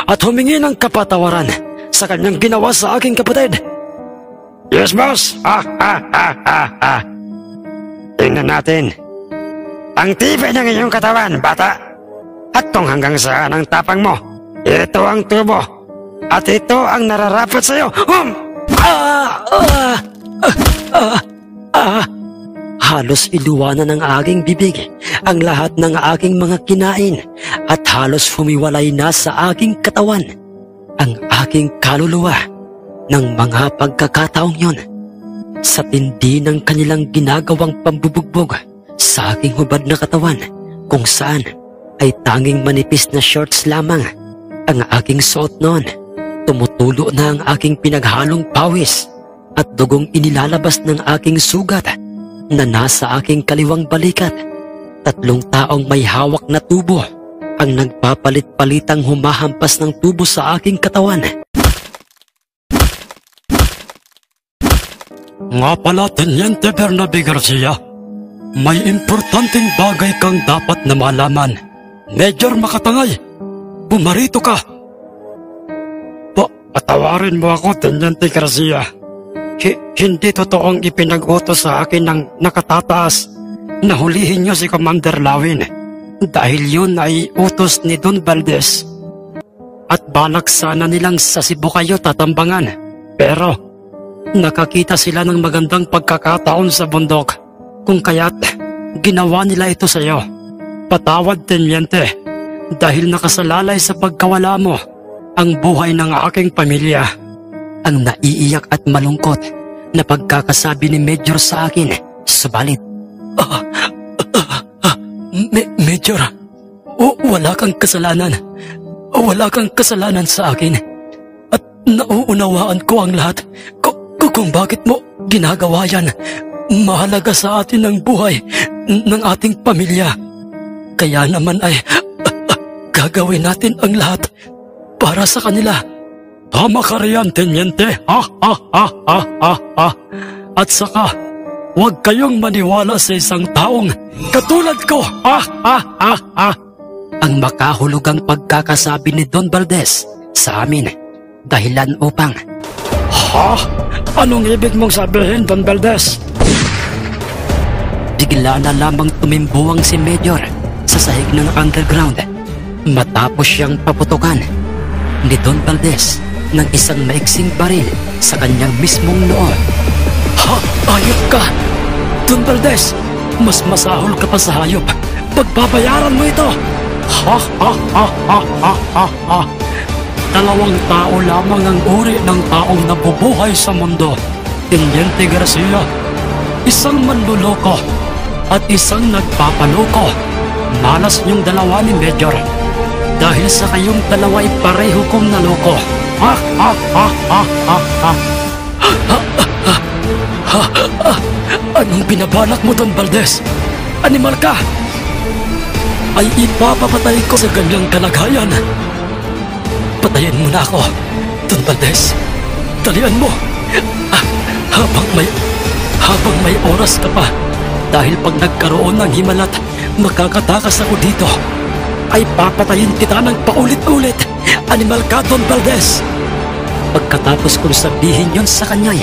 at humingi ng kapatawaran sa kanyang ginawa sa aking kapatid. Yes, boss. Tingnan natin ang tibay ng iyong katawan, bata. At kung hanggang saan ang tapang mo, ito ang tubo at ito ang nararapat sa iyo. Halos iluwanan ng aking bibig ang lahat ng aking mga kinain at halos humiwalay na sa aking katawan ang aking kaluluwa ng mga pagkakataong yon. Sa tindi ng kanilang ginagawang pambubugbog sa aking hubad na katawan kung saan ay tanging manipis na shorts lamang ang aking suot noon. Tumutulo na ang aking pinaghalong pawis at dugong inilalabas ng aking sugat na nasa aking kaliwang balikat. 3 taong may hawak na tubo ang nagpapalit-palitang humahampas ng tubo sa aking katawan. Nga pala, Teniente Bernabe Garcia, may importanteng bagay kang dapat na malaman. Major Makatangay, bumarito ka. Patawarin mo ako, Teniente Garcia. Hindi totoong ipinag-utos sa akin ng nakatataas na hulihin niyo si Commander Lawin dahil yun ay utos ni Don Valdez. At balak sana nilang sa Cebu kayo tatambangan. Pero nakakita sila ng magandang pagkakataon sa bundok kung kaya't ginawa nila ito sa iyo. Patawad, Teniente, dahil nakasalalay sa pagkawala mo ang buhay ng aking pamilya. Ang naiiyak at malungkot na pagkakasabi ni Major sa akin. Subalit, Major, wala kang kasalanan. Wala kang kasalanan sa akin. At nauunawaan ko ang lahat kung bakit mo ginagawa yan. Mahalaga sa atin ang buhay ng ating pamilya. Kaya naman ay gagawin natin ang lahat para sa kanila. Tama ka riyan, Teniente. At saka, huwag kayong maniwala sa isang taong katulad ko. Ang makahulugang pagkakasabi ni Don Valdez sa amin, dahilan upang... Anong ibig mong sabihin, Don Valdez? Bigla na lamang tumimbuwang si Major sa sahig ng underground matapos siyang paputukan ni Don Valdez ng isang maiksing baril sa kanyang mismong noo. Ayop ka! Don Valdez, mas masahol ka pa sa hayop. Pagbabayaran mo ito! 2 tao lamang ang uri ng taong nabubuhay sa mundo, Teniente Garcia. Isang manluloko at isang nagpapaloko. Malas niyong dalawa ni Major. Dahil sa kayong dalawa'y pareho kong naloko. Anong binabalak mo, Don Valdez? Animal ka! Ay ipapapatay ko sa ganyang kalagayan. Patayin mo na ako, Don Valdez. Talian mo. Habang may oras ka pa. Dahil pag nagkaroon ng himalat, makakatakas ako dito. Ay papatayin kita ng paulit-ulit. Animal ka, Don Valdez. Pagkatapos kong sabihin yon sa kanya,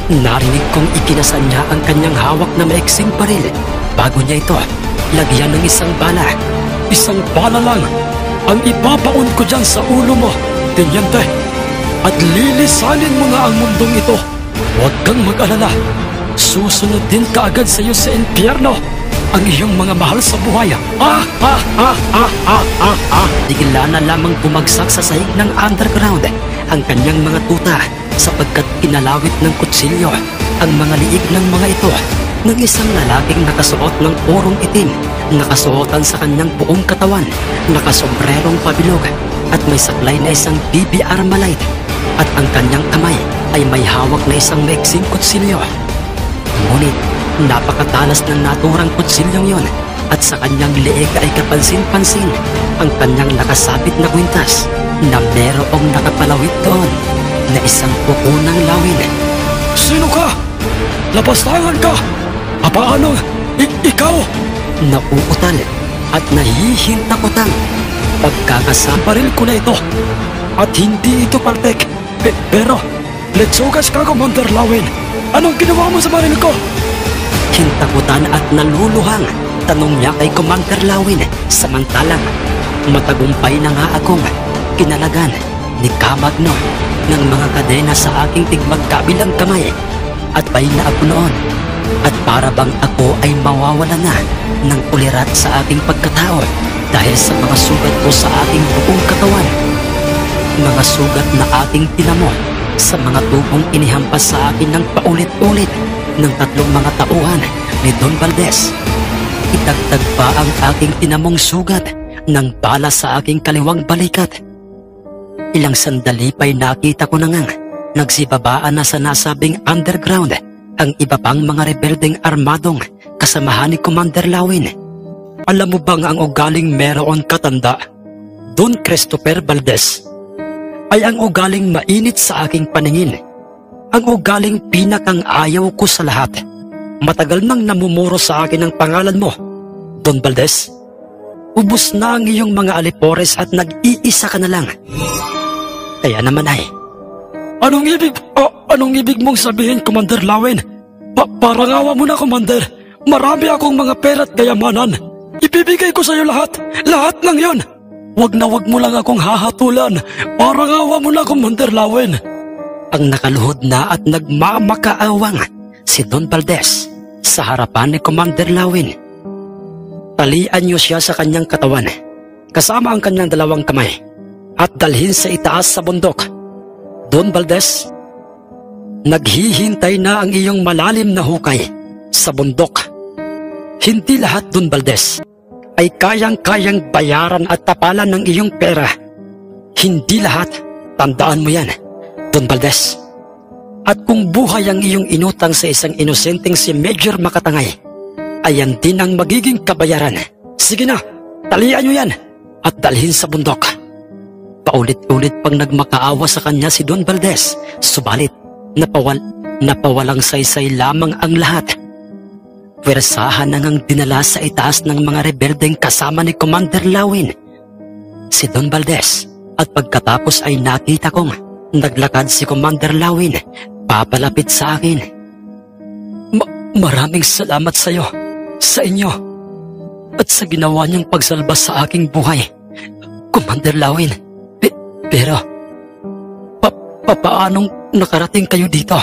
narinig kong ikinasan niya ang kanyang hawak na maiksing baril. Bago niya ito lagyan ng isang bala. Isang bala lang ang ipapaon ko dyan sa ulo mo, Teniente. At lilisanin mo na ang mundong ito. Huwag kang mag-alala. Susunod din kaagad sa iyo sa impyerno ang iyong mga mahal sa buhay. Bigla na lamang bumagsak sa sahig ng underground ang kanyang mga tuta sapagkat pinalawit ng kutsilyo ang mga liig ng mga ito ng isang lalaking nakasuot ng purong itim, nakasuotan sa kanyang buong katawan, nakasombrerong pabilog at may saklay na isang BB Armalite at ang kanyang kamay ay may hawak na isang maiksing kutsilyo. Ngunit napakatalas ng naturang kutsilyong yon at sa kanyang leeg ay kapansin-pansin ang kanyang nakasabit na kwintas na merong nakapalawit doon na isang puko ng lawin. Sino ka? Lapastangan ka! Paano? Ikaw? Nauutal at nahihintakotang pagkakasabaril ko na ito at hindi ito paltek. Pero, letsugas ka, Commander Lawin. Anong ginawa mo sa baril ko? Hintakutan at naluluhang tanong niya kay Commander Lawin. Samantalang, matagumpay na nga akong kinalagan ni Kamagno ng mga kadena sa aking tigmagkabilang kamay. at bay na ako noon. At para bang ako ay mawawala na ng ulirat sa aking pagkatao dahil sa mga sugat ko sa aking buong katawan. Mga sugat na aking tinamo sa mga tubong inihampas sa akin ng paulit-ulit ng 3 mga tauhan ni Don Valdez. Itagtag pa ang aking tinamong sugat ng bala sa aking kaliwang balikat. Ilang sandali pa'y nakita ko na ngang nagsibabaan na sa nasabing underground ang iba pang mga rebeldeng armadong kasamahan ni Commander Lawin. Alam mo bang ang ugaling meron katanda, Don Christopher Valdez, ay ang ugaling mainit sa aking paningin, ang ugaling pinakang ayaw ko sa lahat. Matagal nang namumuro sa akin ang pangalan mo, Don Valdez. Ubus na ang iyong mga alipores at nag-iisa ka na lang. Kaya naman ay, Anong ibig mong sabihin, Commander Lawin? Parang awa mo na, Commander. Marami akong mga pera at kayamanan. Ibibigay ko sa iyo lahat. Lahat lang yon. Wag mo lang akong hahatulan. Parang awa mo na, Commander Lawin. Ang nakaluhod na at nagmamakaawang si Don Valdez sa harapan ni Commander Lawin. Talian niyo siya sa kanyang katawan, kasama ang kanyang 2 kamay, at dalhin sa itaas sa bundok. Don Valdez, naghihintay na ang iyong malalim na hukay sa bundok. Hindi lahat, Don Valdez, ay kayang-kayang bayaran at tapalan ng iyong pera. Hindi lahat, tandaan mo yan, Don Valdez. At kung buhay ang iyong inutang sa isang inosenteng si Major Makatangay, ay yan din ang magiging kabayaran. Sige na, talian nyo yan at dalhin sa bundok. Paulit-ulit pang nagmakaawa sa kanya si Don Valdez, subalit napawalang saysay lamang ang lahat. Pwersahan na ngang dinala sa itaas ng mga rebeldeng kasama ni Commander Lawin si Don Valdez, at pagkatapos ay nakita kong naglakad si Commander Lawin papalapit sa akin. Maraming salamat sa iyo, sa inyo, at sa ginawa niyang pagsalba sa aking buhay, Commander Lawin. Pero, paanong nakarating kayo dito?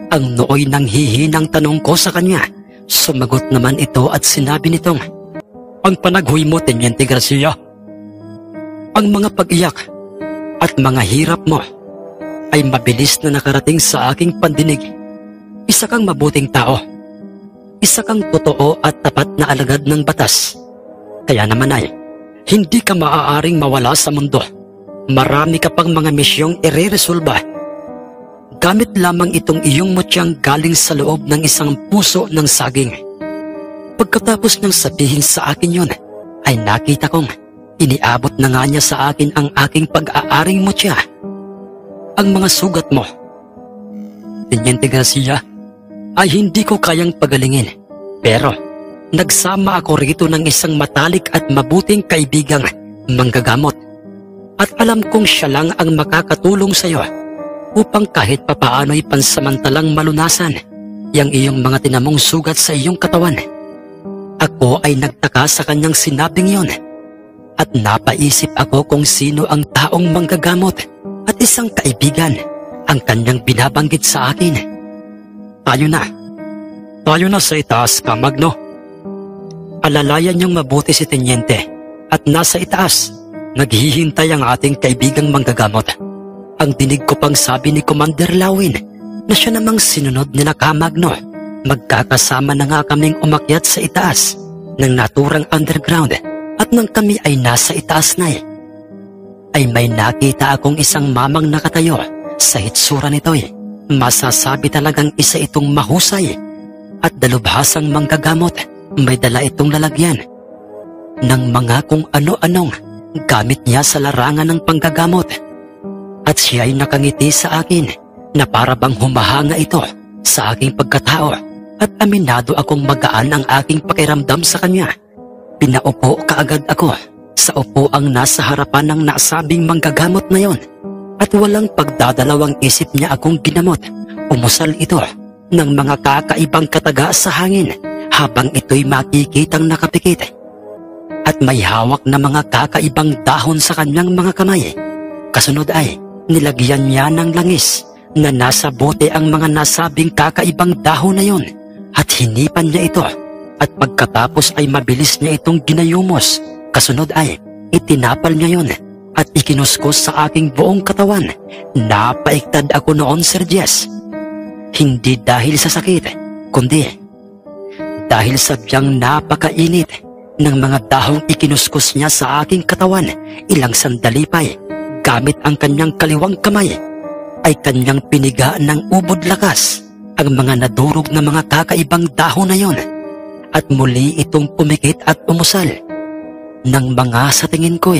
Ang nooy nang hihinang tanong ko sa kanya, sumagot naman ito at sinabi nitong, ang panaghuy mo, Teniente Garcia. Ang mga pag-iyak at mga hirap mo ay mabilis na nakarating sa aking pandinig. Isa kang mabuting tao. Isa kang totoo at tapat na alagad ng batas. Kaya naman ay, hindi ka maaaring mawala sa mundo. Marami ka pang mga misyong ireresolba. Gamit lamang itong iyong mutyang galing sa loob ng isang puso ng saging. Pagkatapos ng sabihin sa akin yun, ay nakita kong iniabot na nga niya sa akin ang aking pag-aaring mutya. Ang mga sugat mo, Teniente Garcia, ay hindi ko kayang pagalingin. Pero nagsama ako rito ng isang matalik at mabuting kaibigang manggagamot. At alam kong siya lang ang makakatulong sa iyo upang kahit papaano'y pansamantalang malunasan yang iyong mga tinamong sugat sa iyong katawan. Ako ay nagtaka sa kanyang sinabing yon at napaisip ako kung sino ang taong manggagamot at isang kaibigan ang kanyang binabanggit sa akin. Tayo na sa itaas, Kamagno. Alalayan niyong mabuti si Teniente at nasa itaas naghihintay ang ating kaibigang manggagamot. Ang dinig ko pang sabi ni Commander Lawin na siya namang sinunod ni Kamagno. Magkakasama na nga kaming umakyat sa itaas ng naturang underground, at nang kami ay nasa itaas na ay may nakita akong isang mamang nakatayo. Sa hitsura nito'y masasabi talagang isa itong mahusay at dalubhasang manggagamot. May dala itong lalagyan ng mga kung ano-anong gamit niya sa larangan ng panggagamot, at siya ay nakangiti sa akin na para bang humahanga ito sa aking pagkatao, at aminado akong magaan ang aking pakiramdam sa kanya. Pinaupo kaagad ako sa upuang nasa harapan ng nasabing manggagamot na yon, at walang pagdadalawang isip niya akong ginamot. Umusal ito ng mga kakaibang kataga sa hangin habang ito'y makikitang nakapikit, at may hawak na mga kakaibang dahon sa kanyang mga kamay. Kasunod ay nilagyan niya ng langis na nasa bote ang mga nasabing kakaibang dahon na yon at hinipan niya ito at pagkatapos ay mabilis niya itong ginayumos. Kasunod ay itinapal niya yon at ikinuskos sa aking buong katawan. Napaiktad ako noon, Sir Jess. Hindi dahil sa sakit, kundi dahil sadyang napakainit ng mga dahong ikinuskos niya sa aking katawan. Ilang sandali pa'y gamit ang kanyang kaliwang kamay ay kanyang piniga ng ubod lakas ang mga nadurog na mga kakaibang dahon na yon at muli itong pumikit at umusal ng mga sa tingin ko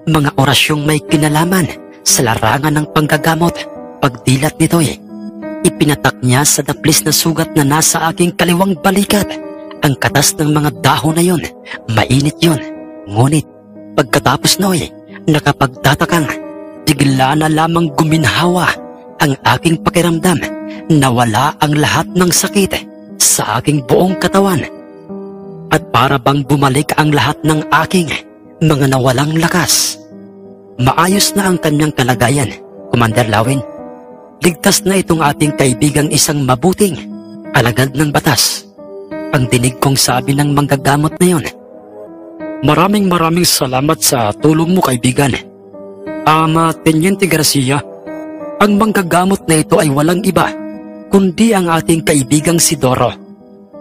mga orasyong may kinalaman sa larangan ng panggagamot. Pagdilat nito ipinatak niya sa daplis na sugat na nasa aking kaliwang balikat ang katas ng mga dahon na yon. Mainit yon, ngunit pagkatapos noy nakapagtatakang bigla na lamang guminhawa ang aking pakiramdam. Nawala ang lahat ng sakit sa aking buong katawan at para bang bumalik ang lahat ng aking mga nawalang lakas. Maayos na ang kanyang kalagayan, Commander Lawin. Ligtas na itong ating kaibigang isang mabuting alagad ng batas. Ang dinig kong sabi ng manggagamot na yon. Maraming salamat sa tulong mo, kaibigan. Teniente Garcia, ang manggagamot na ito ay walang iba kundi ang ating kaibigang si Doro,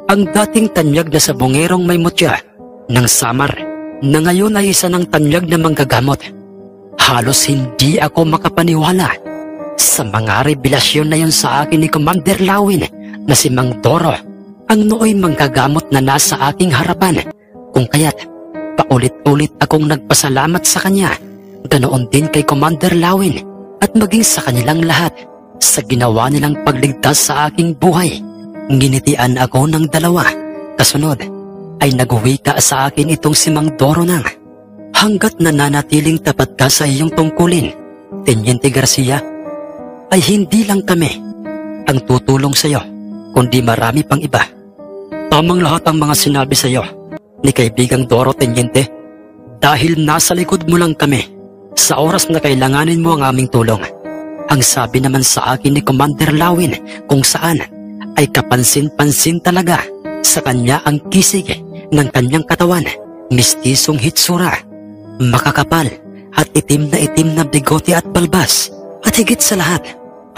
ang dating tanyag na sabongerong may mutya ng Samar na ngayon ay isa ng tanyag na manggagamot. Halos hindi ako makapaniwala sa mga revelasyon na yon sa akin ni Commander Lawin na si Mang Doro ang nooy manggagamot na nasa aking harapan, kung kaya't paulit-ulit akong nagpasalamat sa kanya, ganoon din kay Commander Lawin at maging sa kanilang lahat sa ginawa nilang pagligtas sa aking buhay. Nginitian ako ng dalawa. Kasunod ay nagwika sa akin itong si Mang Doro nang, hanggat nananatiling tapat ka sa iyong tungkulin, Teniente Garcia, ay hindi lang kami ang tutulong sa iyo, kundi marami pang iba. Tamang lahat ang mga sinabi sa iyo ni kaibigang Doro, Teniente, dahil nasa likod mo lang kami sa oras na kailanganin mo ang aming tulong. Ang sabi naman sa akin ni Commander Lawin kung saan ay kapansin-pansin talaga sa kanya ang kisig ng kanyang katawan, mistisong hitsura, makakapal at itim na bigote at balbas, at higit sa lahat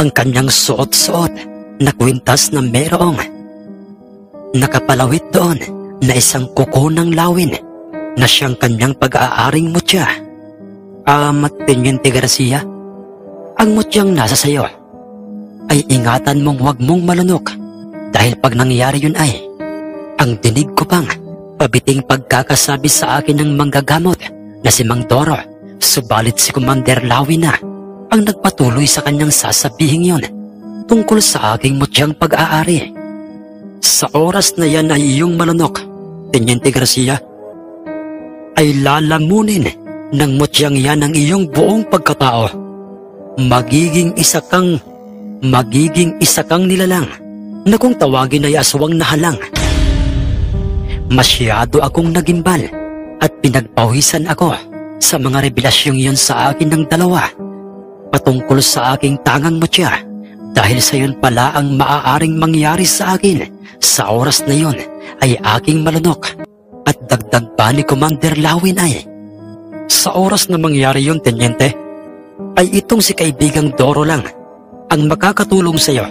ang kanyang suot-suot na kwintas na mayroong nakapalawit doon na isang kuko ng Lawin na siyang kanyang pag-aaring mutya. Teniente Garcia, ang mutyang nasa sayo ay ingatan mong huwag mong malunok dahil pag nangyari yun ay ang dinig ko pang pabiting pagkakasabi sa akin ng manggagamot na si Mang Doro, subalit si Commander Lawin na ang nagpatuloy sa kanyang sasabihin yon tungkol sa aking mutyang pag-aari. Sa oras na yan ay iyong malunok, Teniente Garcia, ay lalamunin ng mutyang yan ang iyong buong pagkatao. Magiging isa kang nilalang na kung tawagin ay aswang na halang. Masyado akong nagimbal at pinagpawisan ako sa mga revelasyong yon sa akin ng dalawa patungkol sa aking tangang mutya, dahil sa yun pala ang maaaring mangyari sa akin sa oras na yon ay aking malunok. At dagdag pa ni Commander Lawin ay, sa oras na mangyari yun, Teniente, ay itong si kaibigang Doro lang ang makakatulong sa iyo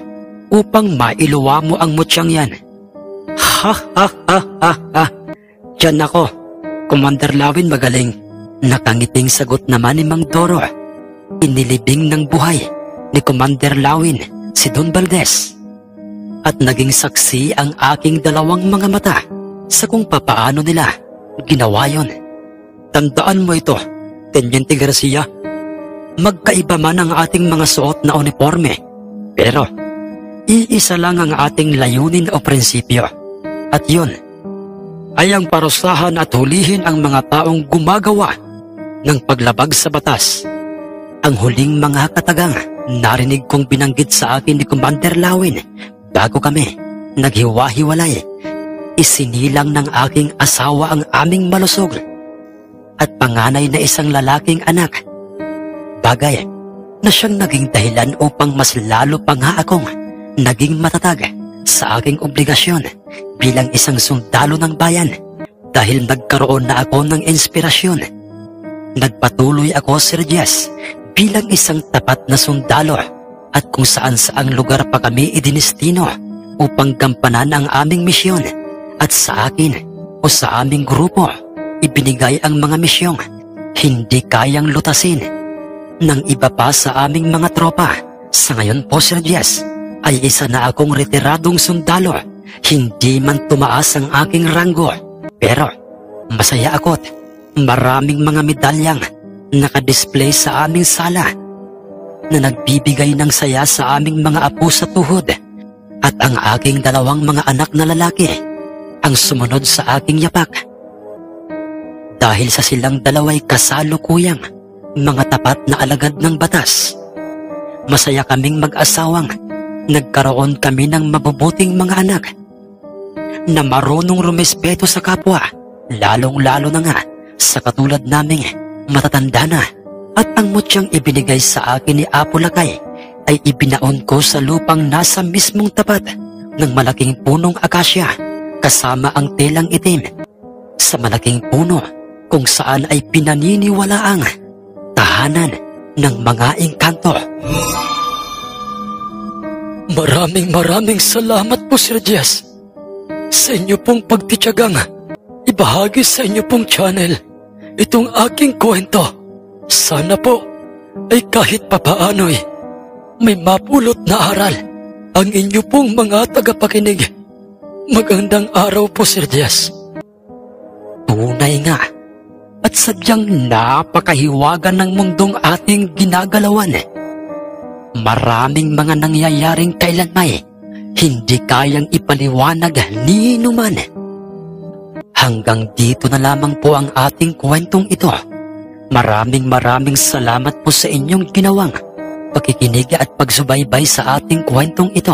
upang mailuwa mo ang mutyang yan. Ha ha ha ha ha. Diyan ako, Commander Lawin, magaling. Nakangiting sagot naman ni Mang Doro. Inilibing ng buhay ni Commander Lawin si Don Valdez at naging saksi ang aking dalawang mga mata sa kung papaano nila ginawa yon. Tandaan mo ito, Teniente Garcia. Magkaiba man ang ating mga suot na uniforme, pero iisa lang ang ating layunin o prinsipyo, at yun ay ang parusahan at hulihin ang mga taong gumagawa ng paglabag sa batas. Ang huling mga katagang narinig kong binanggit sa akin ni Commander Lawin bago kami naghiwa-hiwalay. Isinilang ng aking asawa ang aming malusog at panganay na isang lalaking anak. Bagay na siyang naging dahilan upang mas lalo pa nga akong naging matatag sa aking obligasyon bilang isang sundalo ng bayan dahil nagkaroon na ako ng inspirasyon. Nagpatuloy ako, Sir Jess, bilang isang tapat na sundalo at kung saan-saang lugar pa kami idinestino upang gampanan ang aming misyon at sa akin o sa aming grupo ibinigay ang mga misyong hindi kayang lutasin ng iba pa sa aming mga tropa. Sa ngayon po, Sir Jess, ay isa na akong retiradong sundalo. Hindi man tumaas ang aking ranggo, pero masaya ako't maraming mga medalyang nakadisplay sa aming sala na nagbibigay ng saya sa aming mga apo sa tuhod at ang aking dalawang mga anak na lalaki ang sumunod sa aking yapak. Dahil sa silang dalaway kasalukuyang mga tapat na alagad ng batas, masaya kaming mag-asawang nagkaroon kami ng mabubuting mga anak na marunong rumespeto sa kapwa, lalong-lalo na nga sa katulad naming matatanda na. At ang mutyang ibinigay sa akin ni Apo Lakay ay ibinaon ko sa lupang nasa mismong tapat ng malaking punong akasya kasama ang telang itim sa malaking puno kung saan ay pinaniniwalaang tahanan ng mga engkanto. Maraming salamat po, Sir Jess, sa inyo pong pagtityagang ibahagi sa inyo pong channel itong aking kwento. Sana po ay kahit papaano'y may mapulot na aral ang inyo pong mga tagapakinig. Magandang araw po, Sir Jess. Tunay nga at sadyang napakahiwaga ng mundong ating ginagalawan. Maraming mga nangyayaring kailanmay hindi kayang ipaliwanag ni numan. Hanggang dito na lamang po ang ating kwentong ito. Maraming salamat po sa inyong ginawang pakikinig at pagsubaybay sa ating kwentong ito.